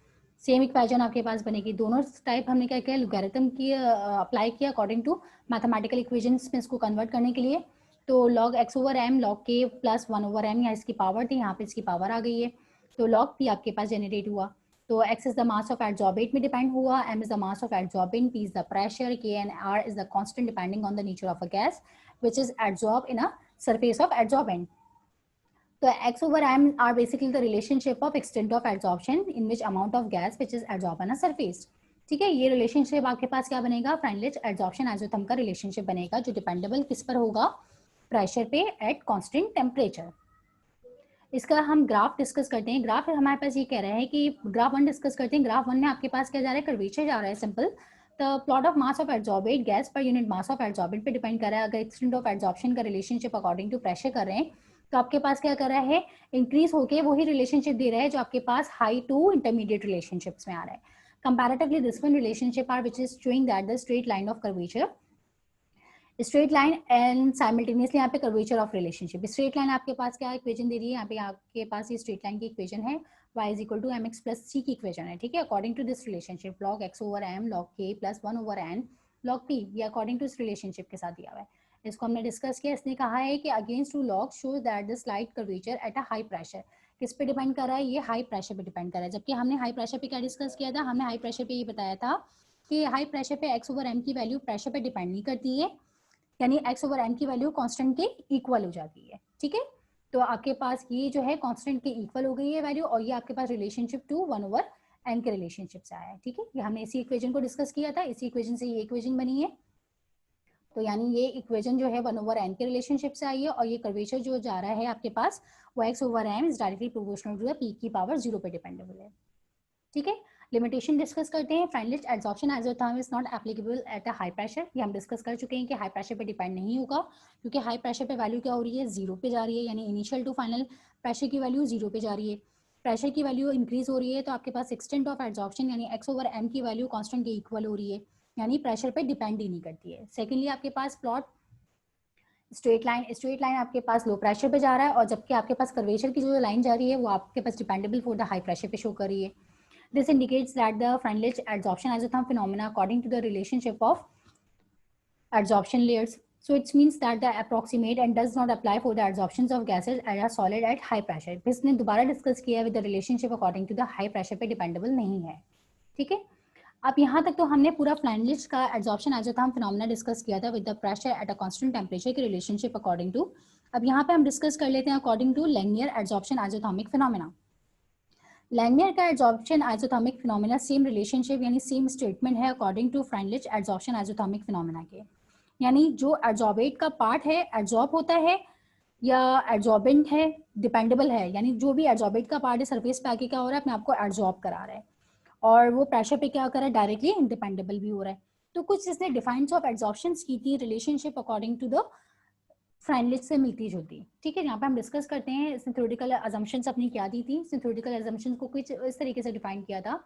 सेम इक्वेशन आपके पास बनेगी। दोनों टाइप हमने क्या किया, लॉगरिथम की अप्लाई किया अकॉर्डिंग टू मैथमेटिकल इक्वेशंस में इसको कन्वर्ट करने के लिए। तो log x over m log के प्लस 1 ओवर एम, यहाँ इसकी पावर थी, यहाँ पे इसकी पावर आ गई है, तो लॉग पी आपके पास जनरेट हुआ। तो x is the mass of adsorbate में डिपेंड हुआ, m is the mass of adsorbent, p is the pressure, k and r is the constant depending on the nature of a gas which is adsorbed in a surface of adsorbent. So x over m are basically the relationship of extent of adsorption in which amount of gas which is adsorbed on a surface. ठीक है, ये relationship आपके पास क्या बनेगा, Freundlich adsorption isotherm का relationship बनेगा जो डिपेंडेबल किस पर होगा, प्रेशर पे एट कांस्टेंट टेम्परेचर। इसका हम ग्राफ डिस्कस करते हैं। ग्राफ हमारे पास ये कह रहा है कि ग्राफ 1 डिस्कस करते हैं। ग्राफ 1 में आपके पास क्या जा रहा है, कर्वेचर जा रहा है simple. The plot of mass of adsorbate gas per unit mass of adsorbate पे डिपेंड कर रहा है। अगर एक्सटेंट ऑफ एड्सॉर्प्शन का रिलेशनशिप अकॉर्डिंग टू प्रेशर कर रहे हैं तो आपके पास क्या कर रहा है, इंक्रीज होके वही रिलेशनशिप दे रहा है जो आपके पास हाई टू इंटरमीडिएट रिलेशनशिप्स में आ रहा है। Comparatively this one relationship are which is showing that the straight line of curvature, straight line and simultaneously यहाँ पे curvature of relationship. Straight line आपके पास क्या इक्वेशन दे रही है, यहाँ पे आपके पास ये स्ट्रेट लाइन की इक्वेशन है, y is equal to mx plus c की इक्वेशन है, ठीक है। According to this relationship log x over m log k plus 1 over n log p, ये अकॉर्डिंग टू इस रिलेशनशिप के साथ दिया हुआ है। इसको हमने डिस्कस किया। इसने कहा है कि against to log shows that the slight curvature at a high pressure, किस पे डिपेंड कर रहा है, ये हाई प्रेशर पे डिपेंड कर रहा है। जबकि हमने हाई प्रेशर पे क्या डिस्कस किया था, हमने हाई प्रेशर पे ये बताया था कि हाई प्रेशर पे x ओवर m की वैल्यू प्रेशर पे डिपेंड नहीं करती है, यानी x ओवर m की वैल्यू कांस्टेंट के इक्वल हो जाती है, ठीक है। तो आपके पास ये जो है कांस्टेंट के इक्वल हो गई है वैल्यू, और ये आपके पास रिलेशनशिप टू 1 ओवर n के रिलेशनशिप से आया है, ठीक है। ये हमने इसी इक्वेशन को डिस्कस किया था, इसी इक्वेशन से ये इक्वेशन बनी है। तो यानी ये इक्वेशन जो है 1 ओवर n के रिलेशनशिप से आई है, और ये कर्वेचर जो जा रहा है आपके पास वो x over m is directly proportional to the p की पावर 0 पे डिपेंडेबल है, ठीक है। लिमिटेशन डिस्कस करते हैं। Freundlich absorption isotherm is not applicable at a high pressure. ये हम डिस्कस कर चुके हैं कि हाई प्रेशर पे डिपेंड नहीं होगा, क्योंकि हाई प्रेशर पे वैल्यू क्या हो रही है, जीरो पे जा रही है, यानी इनिशियल टू फाइनल प्रेशर की वैल्यू जीरो पे जा रही है। प्रेशर की वैल्यू इंक्रीज हो रही है तो आपके पास एक्सटेंट ऑफ एब्जॉर्प्शन यानी x/m की वैल्यू कांस्टेंट के इक्वल हो रही है, यानी प्रेशर पे डिपेंड ही नहीं करती है। सेकेंडली आपके पास प्लॉट स्ट्रेट लाइन आपके पास लो प्रेशर पे जा रहा है, और जबकि आपके पास कर्वेचर की जो लाइन जा रही है वो आपके पास dependable for the high pressure पे शो कर रही है। This indicates that the Freundlich adsorption isotherm phenomena according to the relationship of adsorption layers. So it means that the approximate and does not apply for the adsorptions of gases as a solid at high pressure. इसने दोबारा discuss किया with the relationship according to the high pressure पे dependable नहीं है, ठीक है। अब यहाँ तक तो हमने पूरा Freundlich का adsorption isotherm phenomena डिस्कस किया था with the pressure at a constant temperature की relationship according to। अब यहाँ पे हम डिस्कस कर लेते हैं according to Langmuir adsorption isothermic phenomena। Langmuir का adsorption isothermic phenomena same relationship यानी सेम स्टेटमेंट है according to Freundlich adsorption isothermic phenomena के, यानी जो एड्सॉर्बेट का पार्ट है एड्सॉर्ब होता है या एड्सॉर्बेंट है, डिपेंडेबल है, यानी जो भी एड्सॉर्बेट का पार्ट है सरफेस पे आके क्या हो रहा है, अपने आप को एड्सॉर्ब करा रहा है, और वो प्रेशर पे क्या कर रहा है, डायरेक्टली इंडिपेंडेबल भी हो रहा है। तो कुछ इसने डिफाइंस ऑफ एड्सॉर्प्शन की थी relationship according to the Freundlich से मिलती जुलती, ठीक है। यहाँ पे हम डिस्कस करते हैं इसने थ्योरेटिकल अजम्पशंस अपनी क्या दी थी। इसने थ्योरेटिकल अजम्पशंस को कुछ इस तरीके से डिफाइन किया था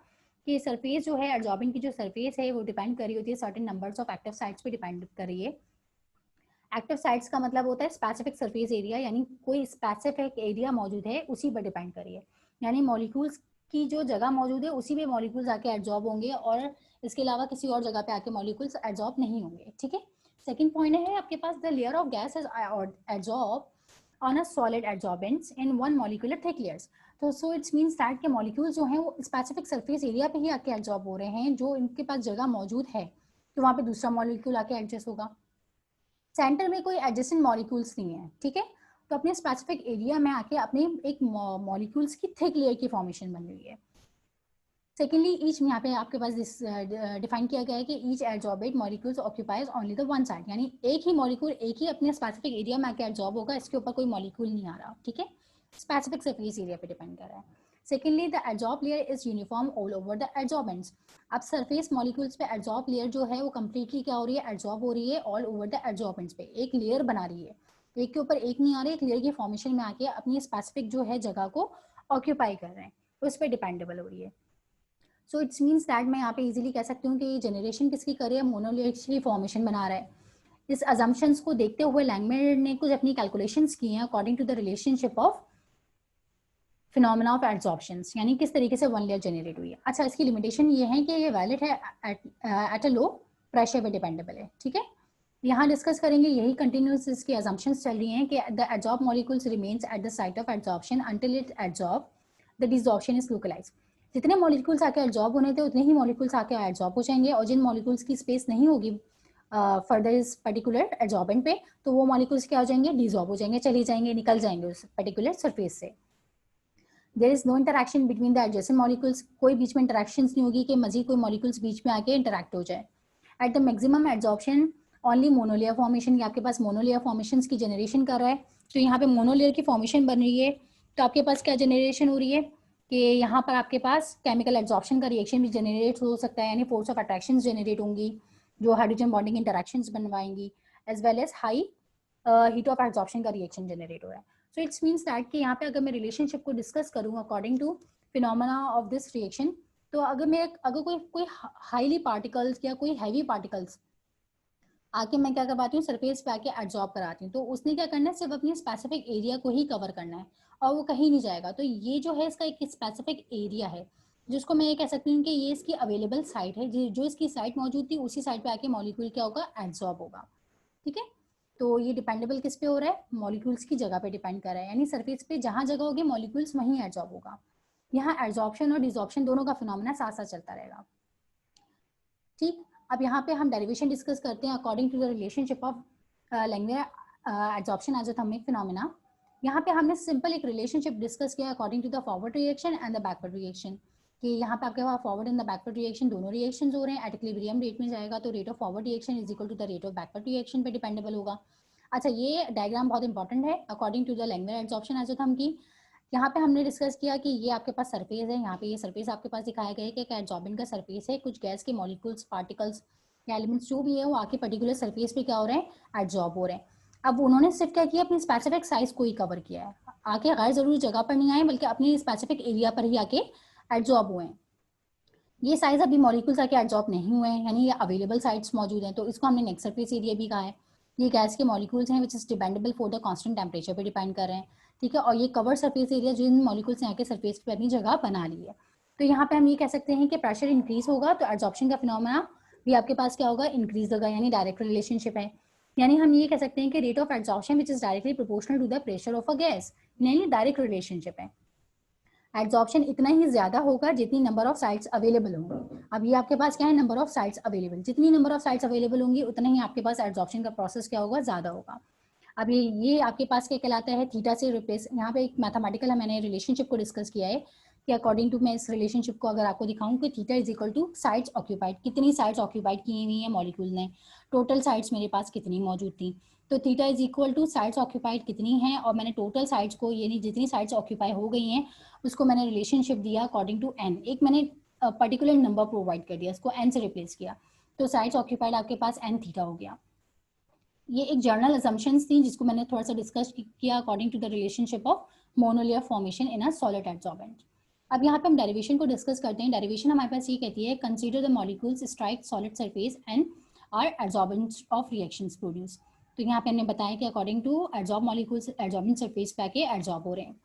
कि सरफेस जो है एड्सॉर्बिंग की जो सरफेस है वो डिपेंड कर रही होती है certain numbers of active sites पे डिपेंड कर रही है। एक्टिव साइट्स का मतलब होता है स्पेसिफिक सरफेस एरिया, यानी कोई स्पेसिफिक एरिया मौजूद है उसी पर डिपेंड कर रही है, यानी मॉलिक्यूल्स की जो जगह मौजूद है उसी में मॉलिक्यूल्स आके एड्सॉर्ब होंगे और इसके अलावा किसी और जगह पे आके मॉलिक्यूल्स एड्सॉर्ब नहीं होंगे, ठीक है। सेकंड पॉइंट है आपके पास the layer of gas is adsorb on a solid adsorbents in one molecular thick layers. तो सो इट्स मींस दैट के मॉलिक्यूल्स जो हैं वो स्पेसिफिक सरफेस एरिया पे ही आके एड्सॉर्ब हो रहे हैं, जो इनके पास जगह मौजूद है तो वहाँ पे दूसरा मॉलिक्यूल आके एडजस्ट होगा। सेंटर में कोई एडजेसेंट मॉलिक्यूल्स नहीं है, ठीक है। तो अपने स्पेसिफिक एरिया में आके अपने एक मॉलिक्यूल्स की थिक लेयर की फॉर्मेशन बन रही है। सेकेंडली ईच यहाँ पे आपके पास डिफाइन किया गया है कि each adsorbate molecules occupies only the one side, यानी एक ही मॉलिक्यूल एक ही अपने स्पेसिफिक एरिया में आके एड्सॉर्ब होगा, इसके ऊपर कोई मॉलिक्यूल नहीं आ रहा, ठीक है। स्पेसिफिक सरफेस एरिया पे डिपेंड कर रहा है। Secondly the adsorb layer is uniform all over the adsorbents. अब सरफेस मॉलिक्यूल्स पे एड्सॉर्ब लेयर जो है वो कम्प्लीटली क्या हो रही है, एड्सॉर्ब हो रही है ऑल ओवर द एड्सॉर्बेंट्स पे, एक लेयर बना रही है, एक के ऊपर एक नहीं आ रही, एक लेयर की फॉर्मेशन में आके अपनी स्पेसिफिक जो है जगह को ऑक्यूपाई कर रहे हैं, उस पर डिपेंडेबल हो रही है। सो इट्स मीन्स दैट मैं यहाँ पे इजीली कह सकती हूँ कि ये जनरेशन किसकी कर रही है, मोनोलेयर्स की फॉर्मेशन बना रहा है। इस अजम्पशंस को देखते हुए लैंगमियर ने कुछ अपनी कैलकुलेशंस की हैं according to the relationship of phenomena of adsorptions, यानी किस तरीके से वन लेयर जनरेट हुई है। अच्छा, इसकी लिमिटेशन ये है कि ये वैलिड है एट अ लो प्रेशर पे डिपेंडेबल है, ठीक है। यहाँ डिस्कस करेंगे यही कंटिन्यूस इसकी अजम्पशंस चल रही हैं कि the adsorb molecules remains at the site of adsorption until it adsorb the desorption is localized. जितने मॉलिक्यूल्स आके एड्सॉर्ब होने थे उतने ही मॉलिक्यूल्स आके एड्सॉर्ब हो जाएंगे, और जिन मॉलिक्यूल्स की स्पेस नहीं होगी फर्दर इस पर्टिकुलर एड्सॉर्बेंट पे, तो वो मॉलिक्यूल्स क्या हो जाएंगे, डिसॉर्ब हो जाएंगे, चली जाएंगे, निकल जाएंगे उस पर्टिकुलर सरफेस से। There is no interaction between the adjacent molecules, कोई बीच में इंटरेक्शन नहीं होगी कि मजीद कोई मॉलिक्यूल्स बीच में आके इंटरेक्ट हो जाए। At the maximum adsorption only monolayer formation, ये आपके पास मोनोलेयर फॉर्मेशन की जनरेशन कर रहा है, तो यहाँ पे मोनोलेयर की फॉर्मेशन बन रही है। तो आपके पास क्या जनरेशन हो रही है कि यहाँ पर आपके पास केमिकल एब्जॉर्प्शन का रिएक्शन भी जनरेट हो सकता है, यानी फोर्स ऑफ अट्रैक्शन जनरेट होंगी जो हाइड्रोजन बॉन्डिंग इंटरेक्शंस बनवाएंगी, as well as high heat of absorption का रिएक्शन जनरेट हो रहा है। सो इट्स मीन्स दैट कि यहाँ पे अगर मैं रिलेशनशिप को डिस्कस करूँ according to phenomena of this reaction, तो अगर कोई हाईली पार्टिकल्स या कोई हैवी पार्टिकल्स आके मैं क्या करवाती हूँ, सरफेस पे आके एब्जॉर्ब कराती हूँ, तो उसने क्या करना है, सिर्फ अपनी स्पेसिफिक एरिया को ही कवर करना है और वो कहीं नहीं जाएगा। तो ये जो है इसका एक स्पेसिफिक एरिया है, जिसको मैं ये कह सकती हूँ कि ये इसकी अवेलेबल साइट है, जो इसकी साइट मौजूद थी उसी साइट पे आके मॉलिक्यूल क्या होगा, एब्जॉर्ब होगा, ठीक है। तो ये डिपेंडेबल किस पे हो रहा है, मॉलिक्यूल्स की जगह पे डिपेंड कर रहा है, यानी सरफेस पे जहाँ जगह होगी मॉलिक्यूल्स वहीं एब्जॉर्ब होगा। यहाँ एब्जॉर्प्शन और डिसॉर्प्शन दोनों का फिनोमेना साथ साथ चलता रहेगा, ठीक। अब यहाँ पे हम डेरिवेशन डिस्कस करते हैं according to the relationship of Langmuir adsorption isothermic phenomena. यहाँ पे हमने सिंपल एक रिलेशनशिप डिस्कस किया according to the forward reaction and the backward reaction, कि यहाँ पे आपके पास forward and the backward reaction दोनों रिएक्शन हो रहे हैं, एट इक्विलिब्रियम रेट में जाएगा, तो rate of forward reaction is equal to the rate of backward reaction पे डिपेंडेबल होगा। अच्छा, ये डायग्राम बहुत इंपॉर्टेंट है according to the Langmuir adsorption isotherm की। यहाँ पे हमने डिस्कस किया कि ये आपके पास सरफेस है, यहाँ पे ये सरफेस आपके पास दिखाया गया है कि एडजॉर्बेंट का सरफेस है, कुछ गैस के मॉलिक्यूल्स, पार्टिकल्स या एलिमेंट्स जो भी है वो आके पर्टिकुलर सरफेस पे क्या हो रहे हैं, एडजॉर्ब हो रहे हैं। अब उन्होंने सिर्फ क्या किया, अपनी स्पेसिफिक साइज को ही कवर किया है, आके गैर जरूरी जगह पर नहीं आए बल्कि अपनी स्पेसिफिक एरिया पर ही आके एडजॉर्ब हुए हैं। ये साइज अभी मॉलिक्यूल्स आके एडजॉर्ब नहीं हुए हैं, यानी ये अवेलेबल साइट्स मौजूद हैं, तो इसको हमने नेक्स्ट सरफेस एरिया भी कहा है। ये गैस के मॉलिक्यूल्स हैं which is dependable for the constant temperature पे डिपेंड कर रहे हैं, ठीक है। और ये कवर सरफेस एरिया जिन मॉलिक्यूल्स ने आके सरफेस पे अपनी जगह बना ली है। तो यहाँ पे हम ये कह सकते हैं कि प्रेशर इंक्रीज होगा तो एडजॉर्प्शन का फिनोमेना भी आपके पास क्या होगा, इंक्रीज होगा, यानी डायरेक्ट रिलेशनशिप है। यानी हम ये कह सकते हैं कि rate of adsorption which is directly proportional to the pressure of a gas, यानी डायरेक्ट रिलेशनशिप है। एड्जॉर्प्शन इतना ही ज्यादा होगा जितनी नंबर ऑफ साइट्स अवेलेबल होंगी। अब ये आपके पास क्या है, नंबर ऑफ साइट्स अवेलेबल, जितनी नंबर ऑफ साइट्स अवेलेबल होंगी उतना ही आपके पास एड्जॉर्प्शन का प्रोसेस क्या होगा, ज्यादा होगा। अब ये आपके पास क्या कहलाता है, थीटा से रिप्लेस, यहाँ पे एक मैथमेटिकल मैंने रिलेशनशिप को डिस्कस किया है कि अकॉर्डिंग टू, मैं इस रिलेशनशिप को अगर आपको दिखाऊं कि theta is equal to sites occupied, कितनी साइट्स ऑक्यूपाइड की हुई है मॉलिक्यूल ने, टोटल साइट्स मेरे पास कितनी मौजूद थी, तो theta is equal to sites occupied कितनी है, और मैंने टोटल साइट्स को, यानी जितनी साइट्स ऑक्यूपाई हो गई हैं उसको मैंने रिलेशनशिप दिया अकॉर्डिंग टू एन, एक मैंने पर्टिकुलर नंबर प्रोवाइड कर दिया, इसको एन से रिप्लेस किया, तो साइट्स ऑक्यूपाइड आपके पास एन थीटा हो गया। ये एक जर्नल असम्पशंस थी जिसको मैंने थोड़ा सा डिस्कस किया according to the relationship of monolayer formation in a solid adsorbent. अब यहाँ पे हम डेरिवेशन को डिस्कस करते हैं। डेरिवेशन हमारे पास ये कहती है, consider the molecules strike solid surface and are adsorbents of reactions produce. तो यहाँ पे हमने बताया कि according to adsorb molecules adsorbent surface पे आके एडसॉर्ब हो रहे हैं।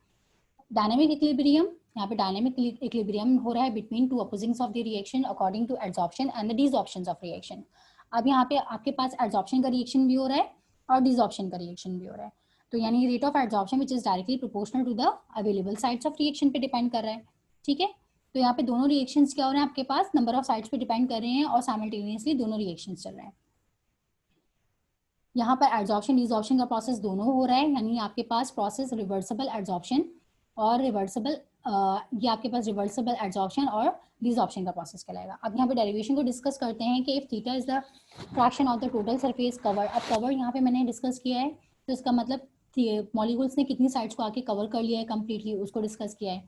डायनामिक इक्विलिब्रियम, यहाँ पे डायनामिक इक्विलिब्रियम हो रहा है between two opposings of the reaction according to adsorption and the desorption of reaction. अब यहाँ पे आपके पास एडसॉर्प्शन का रिएक्शन भी हो रहा है और डिसऑर्प्शन का रिएक्शन भी हो रहा है, तो यानी rate of adsorption which is directly proportional to the available sites of reaction पे डिपेंड कर रहा है, ठीक है। तो यहाँ पे दोनों रिएक्शंस क्या हो रहे हैं, आपके पास नंबर ऑफ साइट्स पे डिपेंड कर रहे हैं और साइमल्टेनियसली दोनों रिएक्शंस चल रहे हैं। यहाँ पर एडसॉर्प्शन डिसऑर्प्शन का प्रोसेस दोनों हो रहा है, यानी आपके पास प्रोसेस रिवर्सिबल एडसॉर्प्शन और रिवर्सिबल, ये आपके पास रिवर्सिबल एडसॉर्प्शन और डिसऑर्प्शन का प्रोसेस कहलाएगा। अब यहाँ पे डेरिवेशन को डिस्कस करते हैं कि if theta is the fraction of the total surface cover. अब कवर यहाँ पे मैंने डिस्कस किया है, तो इसका मतलब मॉलिक्यूल्स ने कितनी साइड्स को आके कवर कर लिया है कंप्लीटली, उसको डिस्कस किया है।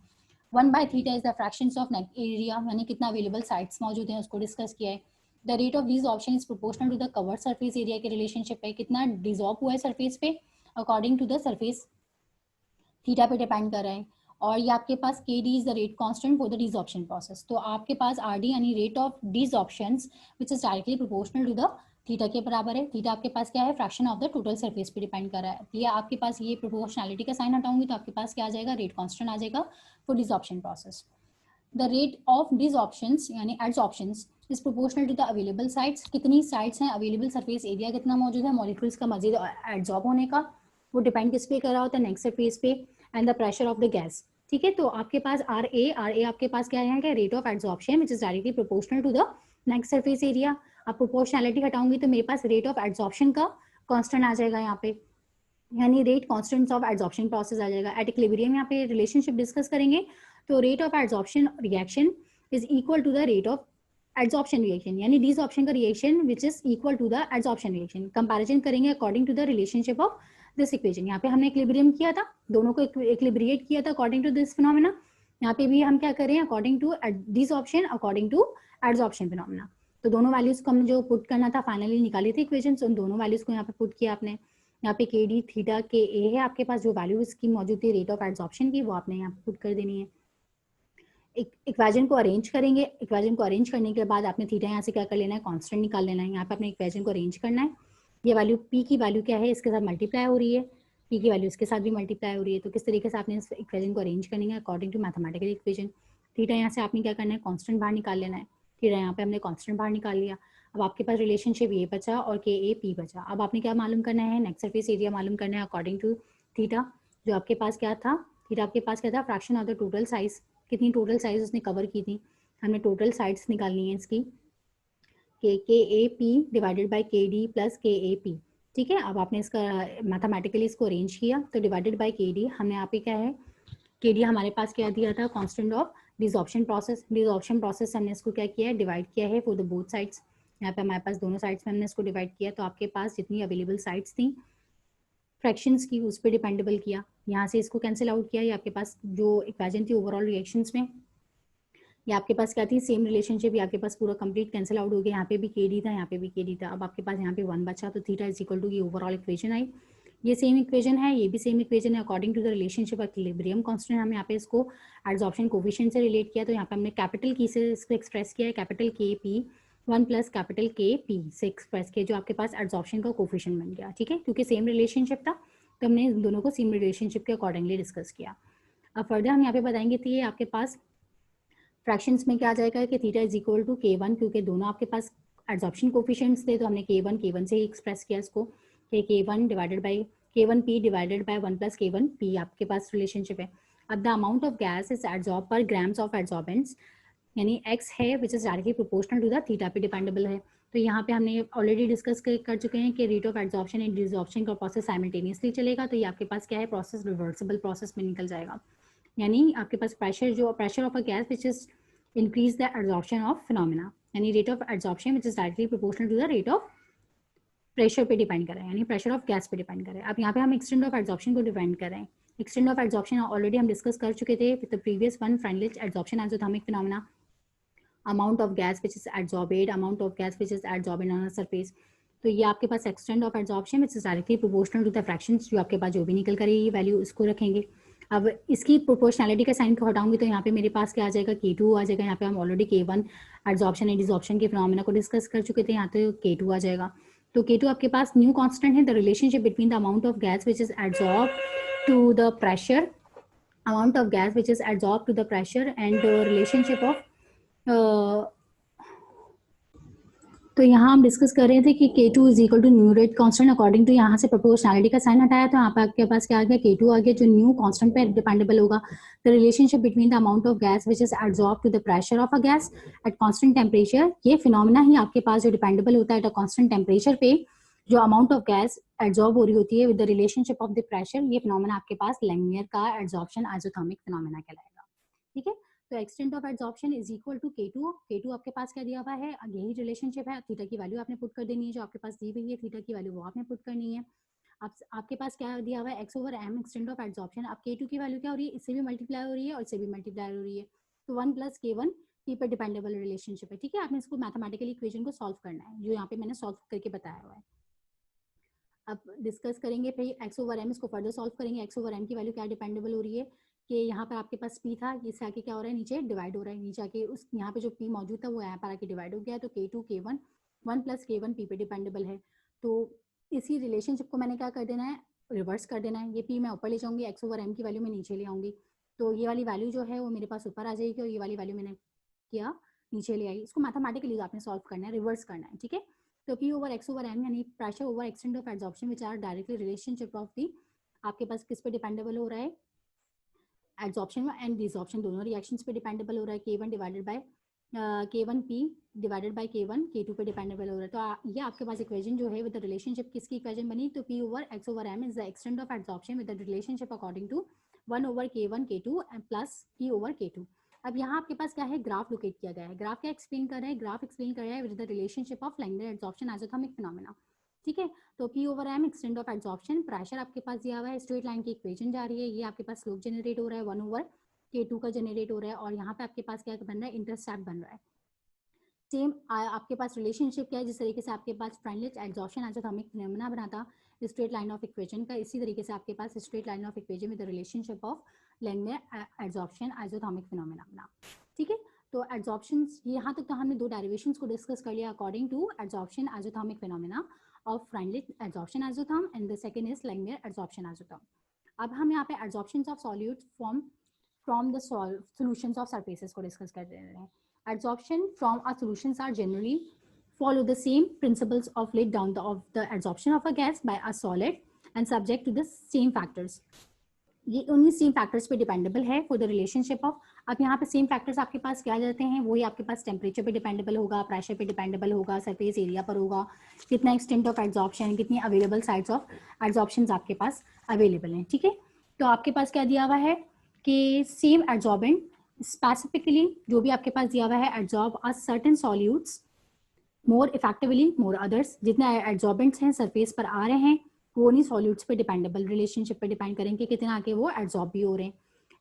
1/थीटा is the fractions of area, यानी कितना अवेलेबल साइट्स मौजूद हैं उसको डिस्कस किया है। The rate of desorption is proportional to the cover surface area के रिलेशनशिप है, कितना डिसॉर्ब हुआ है सरफेस पे according to the surface theta पे डिपेंड कर रहा है। और ये आपके पास K D is the rate constant for the desorption process, तो आपके पास आर डी यानी rate of desorptions which is directly proportional to the theta के बराबर है। थीटा आपके पास क्या है, fraction of the total surface पे डिपेंड कर रहा है। ये आपके पास ये प्रोपोर्शनैलिटी का साइन हटाऊंगी तो आपके पास क्या आ जाएगा, रेट कांस्टेंट आ जाएगा for desorption process. The rate of desorptions यानी adsorptions is proportional to the available sites, कितनी साइट्स हैं अवेलेबल, सरफेस एरिया कितना मौजूद है मॉलिक्यूल्स का मजीद एडजॉर्ब होने का, वो डिपेंड किस पे कर रहा होता है, नेक्स्ट सरफेस पे, and the pressure of the gas, ठीक है। तो आपके पास आर ए आपके पास क्या है, rate of adsorption which is directly proportional to the next surface area. अब प्रोपोर्शनैलिटी हटाऊंगी तो मेरे पास रेट ऑफ एडसॉर्प्शन का कांस्टेंट आ जाएगा यहाँ पे, यानी rate constants of adsorption process आ जाएगा। एट इक्विलिब्रियम यहाँ पे रिलेशनशिप डिस्कस करेंगे, तो rate of adsorption reaction is equal to the rate of adsorption reaction, यानी डिसऑर्प्शन का reaction which is equal to the adsorption reaction. Comparison करेंगे according to the relationship of this equation. यहाँ पे हमने equilibrium किया था, दोनों को इक्विलिब्रिएट किया था अकॉर्डिंग टू दिस फिनोमेना। यहाँ पे भी हम क्या करें, according to desorption according to adsorption phenomena. तो दोनों वैल्यूज को हमने जो पुट करना था फाइनली निकाली थी इक्वेशन, उन दोनों वैल्यूज को यहाँ पे पुट किया आपने। यहाँ पे के डी थीटा के ए है आपके पास, जो वैल्यू इसकी मौजूद थी रेट ऑफ एडसॉर्प्शन की, वो आपने यहाँ पे पुट कर देनी है। इक्वेशन को अरेंज करेंगे, इक्वेशन को अरेंज करने के बाद आपने थीटा यहाँ से क्या कर लेना है, कांस्टेंट निकाल लेना है। यहाँ पे अपने इक्वेशन को अरेंज करना है, ये वैल्यू पी की वैल्यू क्या है, इसके साथ मल्टीप्लाई हो रही है, पी की वैल्यू इसके साथ भी मल्टीप्लाई हो रही है। तो किस तरीके से आपने इस इक्वेशन को अरेंज करनी है according to mathematical equation. Theta यहाँ से आपने क्या करना है, कॉन्स्टेंट बाहर निकाल लेना है। थीटा यहाँ पे हमने कॉन्स्टेंट बाहर निकाल लिया। अब आपके पास रिलेशनशिप ये बचा और के ए पी बचा। अब आपने क्या मालूम करना है, नेक्स्ट सरफेस एरिया मालूम करना है अकॉर्डिंग टू थीटा। जो आपके पास क्या था, थीटा आपके पास क्या था, fraction of the total size, कितनी टोटल साइज उसने कवर की थी, हमने टोटल साइड्स निकालनी है इसकी, के ए पी डिवाइडेड बाई के डी प्लस के ए पी, ठीक है। अब आपने इसका मैथमेटिकली इसको अरेंज किया, तो डिवाइडेड बाई के डी हमने यहाँ पे क्या है, के डी हमारे पास क्या दिया था, कांस्टेंट ऑफ डिसऑर्प्शन प्रोसेस। डिसऑर्प्शन प्रोसेस हमने इसको क्या किया है, डिवाइड किया है फॉर द बोथ साइड्स। यहाँ पे हमारे पास दोनों साइड्स में हमने इसको डिवाइड किया, तो आपके पास जितनी अवेलेबल साइड्स थी फ्रैक्शंस की, उस पर डिपेंडेबल किया। यहाँ से इसको कैंसिल आउट किया, ये आपके पास जो इक्वेशन थी ओवरऑल रिएक्शंस में, ये आपके पास क्या थी, सेम रिलेशनशिप, ये आपके पास पूरा कंप्लीट कैंसिल आउट हो गया। यहाँ पे भी के डी था, यहाँ पे भी के डी था। अब आपके पास यहाँ पे 1 बचा, तो थीटा इज इक्वल टू ये ओवरऑल इक्वेशन आई। ये सेम इक्वेशन है, ये भी सेम इक्वेशन है। According to the relationship equilibrium constant हम यहाँ पे इसको एड्सॉर्प्शन कोफिशिएंट से रिलेट किया, तो यहाँ पे हमने कैपिटल की से इसको एक्सप्रेस किया है, कैपिटल के पी 1 प्लस कैपिटल के पी से एक्सप्रेस किया, जो आपके पास एड्सॉर्प्शन का कोफिशिएंट बन गया। ठीक है, क्योंकि सेम रिलेशनशिप था तो हमने इन दोनों को सेम रिलेशनशिप के अकॉर्डिंगली डिस्कस किया। अब फर्दर हम यहाँ पे बताएंगे, तो ये आपके पास फ्रैक्शंस में क्या आ जाएगा कि theta is equal to k1, क्योंकि दोनों आपके पास एड्सॉर्प्शन कोफिशिएंट्स थे, तो हमने k1 से ही एक्सप्रेस किया इसको, कि k1 divided by k1 p divided by 1 plus k1 p आपके पास रिलेशनशिप है। अब the amount of gas is adsorb per grams of adsorbents, यानी x है which is directly proportional to the theta पे डिपेंडेबल है। तो यहाँ पे हमने ऑलरेडी डिस्कस कर चुके हैं कि rate of adsorption and desorption का प्रोसेस साइमल्टेनियसली चलेगा, तो ये आपके पास क्या है, प्रोसेस रिवर्सिबल प्रोसेस में निकल जाएगा। यानी आपके पास pressure of a gas which is increase the absorption of phenomena, यानी rate of absorption which is directly proportional to the rate of pressure पे डिपेंड कर रहा है, यानी pressure of gas पे डिपेंड कर रहा है। अब यहाँ पे हम extent of absorption को डिफाइन कर रहे हैं। extent of absorption ऑलरेडी हम डिस्कस कर चुके थे with the previous one, Freundlich absorption isothermic phenomena, amount of gas which is adsorbed, amount of gas which is adsorbed on a surface। तो ये आपके पास extent of absorption which is directly proportional to the fractions, जो आपके पास जो भी निकल कर ये वैल्यू इसको रखेंगे। अब इसकी प्रोपोर्शनैलिटी का साइन को हटाऊंगी तो यहाँ पे मेरे पास क्या आ जाएगा, K2 आ जाएगा। यहाँ पे हम already K1 adsorption and desorption के फिनोमेना को डिस्कस कर चुके थे, यहाँ तो K2 आ जाएगा। तो K2 आपके पास न्यू कांस्टेंट है, the relationship between the amount of gas which is adsorb to the pressure, amount of gas which is adsorb to the pressure and relationship of, तो यहाँ हम डिस्कस कर रहे थे कि K2 is equal to new rate constant. According to यहाँ से प्रोपोर्शनैलिटी का साइन हटाया तो यहाँ पे आपके पास क्या आ गया, K2 आ गया, जो न्यू कांस्टेंट पे डिपेंडेबल होगा। The relationship between the amount of gas which is adsorb to the pressure of a gas at constant temperature, ये फिनोमेना ही आपके पास जो डिपेंडेबल होता है एट अ कांस्टेंट टेम्परेचर पे, जो अमाउंट ऑफ गैस एड्सॉर्ब हो रही होती है with the relationship of the pressure, ये फिनोमेना आपके पास लैंगनियर का एड्सॉर्प्शन आइसोथर्मिक फिनोमेना कहलाएगा। ठीक है, तो extent of adsorption is equal to K2। K2 आपके पास क्या दिया हुआ है, यही रिलेशनशिप है। थीटा की वैल्यू आपने पुट कर देनी है, जो आपके पास दी हुई है थीटा की वैल्यू वो आपने पुट करनी है। आपके पास क्या दिया हुआ है, x/m एक्सटेंट ऑफ एड्सॉर्प्शन। अब K2 की वैल्यू क्या हो रही है, इससे भी मल्टीप्लाई हो रही है और इससे भी मल्टीप्लाई हो रही है, तो 1 प्लस K1 P पर डिपेंडेबल रिलेशनशिप है। ठीक है, आपने इसको मैथमेटिकली इक्वेशन को सॉल्व करना है, जो यहाँ पे मैंने सॉल्व करके बताया हुआ है। अब डिस्कस करेंगे फिर x/m, इसको फर्दर सॉल्व करेंगे। x/m की वैल्यू क्या डिपेंडेबल हो रही है कि यहाँ पर आपके पास P था, इससे आके क्या हो रहा है, नीचे डिवाइड हो रहा है, नीचे आके उस यहाँ पे जो P मौजूद था वो यहाँ पर आके डिवाइड हो गया है, तो K2 K1 1 plus K1 P पे डिपेंडेबल है। तो इसी रिलेशनशिप को मैंने क्या कर देना है, रिवर्स कर देना है। ये P मैं ऊपर ले जाऊंगी, x/m की वैल्यू मैं नीचे ले आऊंगी, तो ये वाली वैल्यू जो है वो मेरे पास ऊपर आ जाएगी और ये वाली वैल्यू मैंने किया नीचे ले आई। इसको मैथमेटिकली आपने सॉल्व करना है, रिवर्स करना है। ठीक है, तो P ओवर x/m यानी pressure over extent of adsorption which are directly relationship of the, आपके पास किस पे डिपेंडेबल हो रहा है, एड्सॉर्प्शन एंड डिसॉर्प्शन दोनों रिएक्शंस पे डिपेंडेबल हो रहा है। K1 divided by K1 P divided by K1 K2 पे डिपेंडेबल हो रहा है। तो ये आपके पास इक्वेशन जो है विद द रिलेशनशिप किसकी इक्वेशन बनी, तो P over x/m is the extent of adsorption with the relationship according to 1 over K1 K2 and plus P over K2। अब यहाँ आपके पास क्या है, ग्राफ लोकेट किया गया है। ग्राफ क्या एक्सप्लेन कर रहा है, ग्राफ एक्सप्लेन कर रहा है with the relationship of Langmuir adsorption isothermic phenomena. ठीक है, तो P/m extent of adsorption, pressure आपके पास दिया हुआ है, स्ट्रेट लाइन की इक्वेशन जा रही है, ये आपके पास स्लोप जनरेट हो रहा है 1 ओवर K2 का जनरेट हो रहा है, और यहाँ पे आपके पास क्या बन रहा है, इंटरसेप्ट बन रहा है। सेम आपके पास रिलेशनशिप क्या है, जिस तरीके से आपके पास फ्रेंडलिच एड्सॉर्प्शन आइसोथर्मिक फिनोमेना बना था स्ट्रेट लाइन ऑफ इक्वेशन का, इसी तरीके से आपके पास straight line of equation with the relationship of Langmuir adsorption isothermic phenomena बना। ठीक है, तो एड्सॉर्प्शन यहाँ तक तो हमने दो डेरिवेशंस को डिस्कस कर लिया according to adsorption isothermic phenomena of Freundlich adsorption isotherm and the second is Langmuir adsorption isotherm. अब हम यहाँ पे adsorption of solutes from the solutions of surfaces को डिस्कस कर रहे हैं। Adsorption from our solutions are generally follow the same principles of lay down of the adsorption of a gas by a solid and subject to the same factors. ये उन्हीं same factors पे dependable है for the relationship of. अब यहाँ पे same factors आपके पास क्या जाते हैं, वही आपके पास टेम्परेचर पे डिपेंडेबल होगा, प्रेशर पे डिपेंडेबल होगा, सरफेस एरिया पर होगा, कितना एक्सटेंट ऑफ एड्सॉर्प्शन, कितनी अवेलेबल साइड्स ऑफ एड्सॉर्प्शन आपके पास अवेलेबल हैं। ठीक है, तो आपके पास क्या दिया हुआ है कि सेम एड्सॉर्बेंट स्पेसिफिकली जो भी आपके पास दिया हुआ है adsorb a certain solutes more effectively more others. जितने एड्सॉर्बेंट्स हैं सरफेस पर आ रहे हैं वो नहीं सॉल्यूट्स पे डिपेंडेबल रिलेशनशिप पे डिपेंड करेंगे कितना आगे वो एब्जॉर्ब भी हो रहे हैं.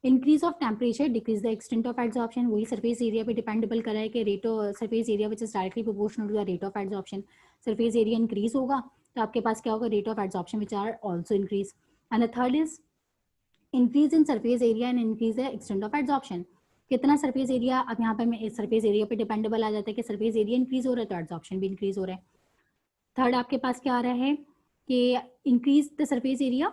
Increase of temperature decrease the extent of absorption. वही सरफेस एरिया पे डिपेंडेबल करा है कि rate of surface area which is directly proportional to the rate of absorption. Surface area increase होगा तो आपके पास क्या होगा, rate of absorption which are also increase. And the third is increase in surface area and increase the extent of absorption. कितना surface area, अब यहाँ पे मैं सरफेस एरिया पे डिपेंडेबल आ जाता है कि सरफेस एरिया इंक्रीज हो रहा है तो एब्जॉर्प्शन भी इंक्रीज हो रहा है. थर्ड आपके पास क्या आ रहा है कि increase the surface area,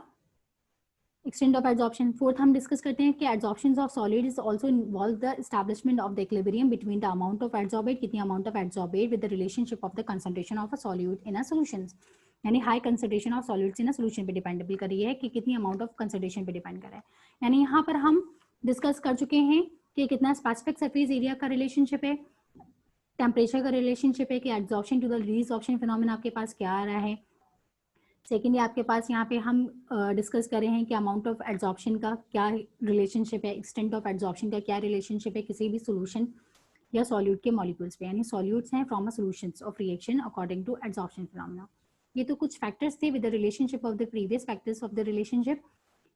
extent of absorption. Fourth हम डिस्कस करते हैं कि absorption of solid is also involve the establishment of the equilibrium between the amount of absorbate, कितनी amount of absorbate with the relationship of the concentration of a solute in a solution. यानी high concentration of solutes in a solution पे dependable कर रही है कि कितनी amount of concentration पे depend कर रहा है. यानी यहाँ पर हम डिस्कस कर चुके हैं कि कितना स्पेसिफिक सरफेस एरिया का रिलेशनशिप है, टेम्परेचर का रिलेशनशिप है, कि absorption to the reabsorption phenomena आपके पास क्या आ रहा है. सेकेंडली आपके पास यहाँ पे हम डिस्कस कर रहे हैं कि अमाउंट ऑफ एब्जॉर्प्शन का क्या रिलेशनशिप है, एक्सटेंट ऑफ एब्जॉर्प्शन का क्या रिलेशनशिप है किसी भी सोल्यूशन या सॉल्यूट के मॉलिक्यूल्स पे. यानी सॉल्यूट्स हैं from a solutions of reaction according to absorption phenomena. ये तो कुछ फैक्टर्स थे with the relationship of the previous factors of the relationship.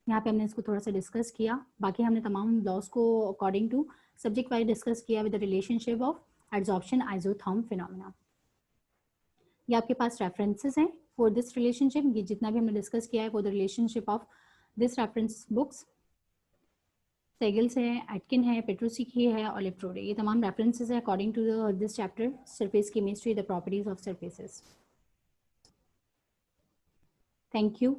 यहाँ पे हमने इसको थोड़ा सा डिस्कस किया. बाकी हमने तमाम लॉज को according to subject wise discuss किया with the relationship of absorption isotherm phenomena. ये आपके पास रेफरेंसेस हैं फॉर दिस रिलेशनशिप. ये जितना भी हमने डिस्कस किया है for the relationship of this reference books, Segal's है, एटकिन है, पेट्रोसिकी है और लिप्ट्रोडे. ये तमाम रेफरेंसेस है according to this chapter surface chemistry, the properties of surfaces. Thank you.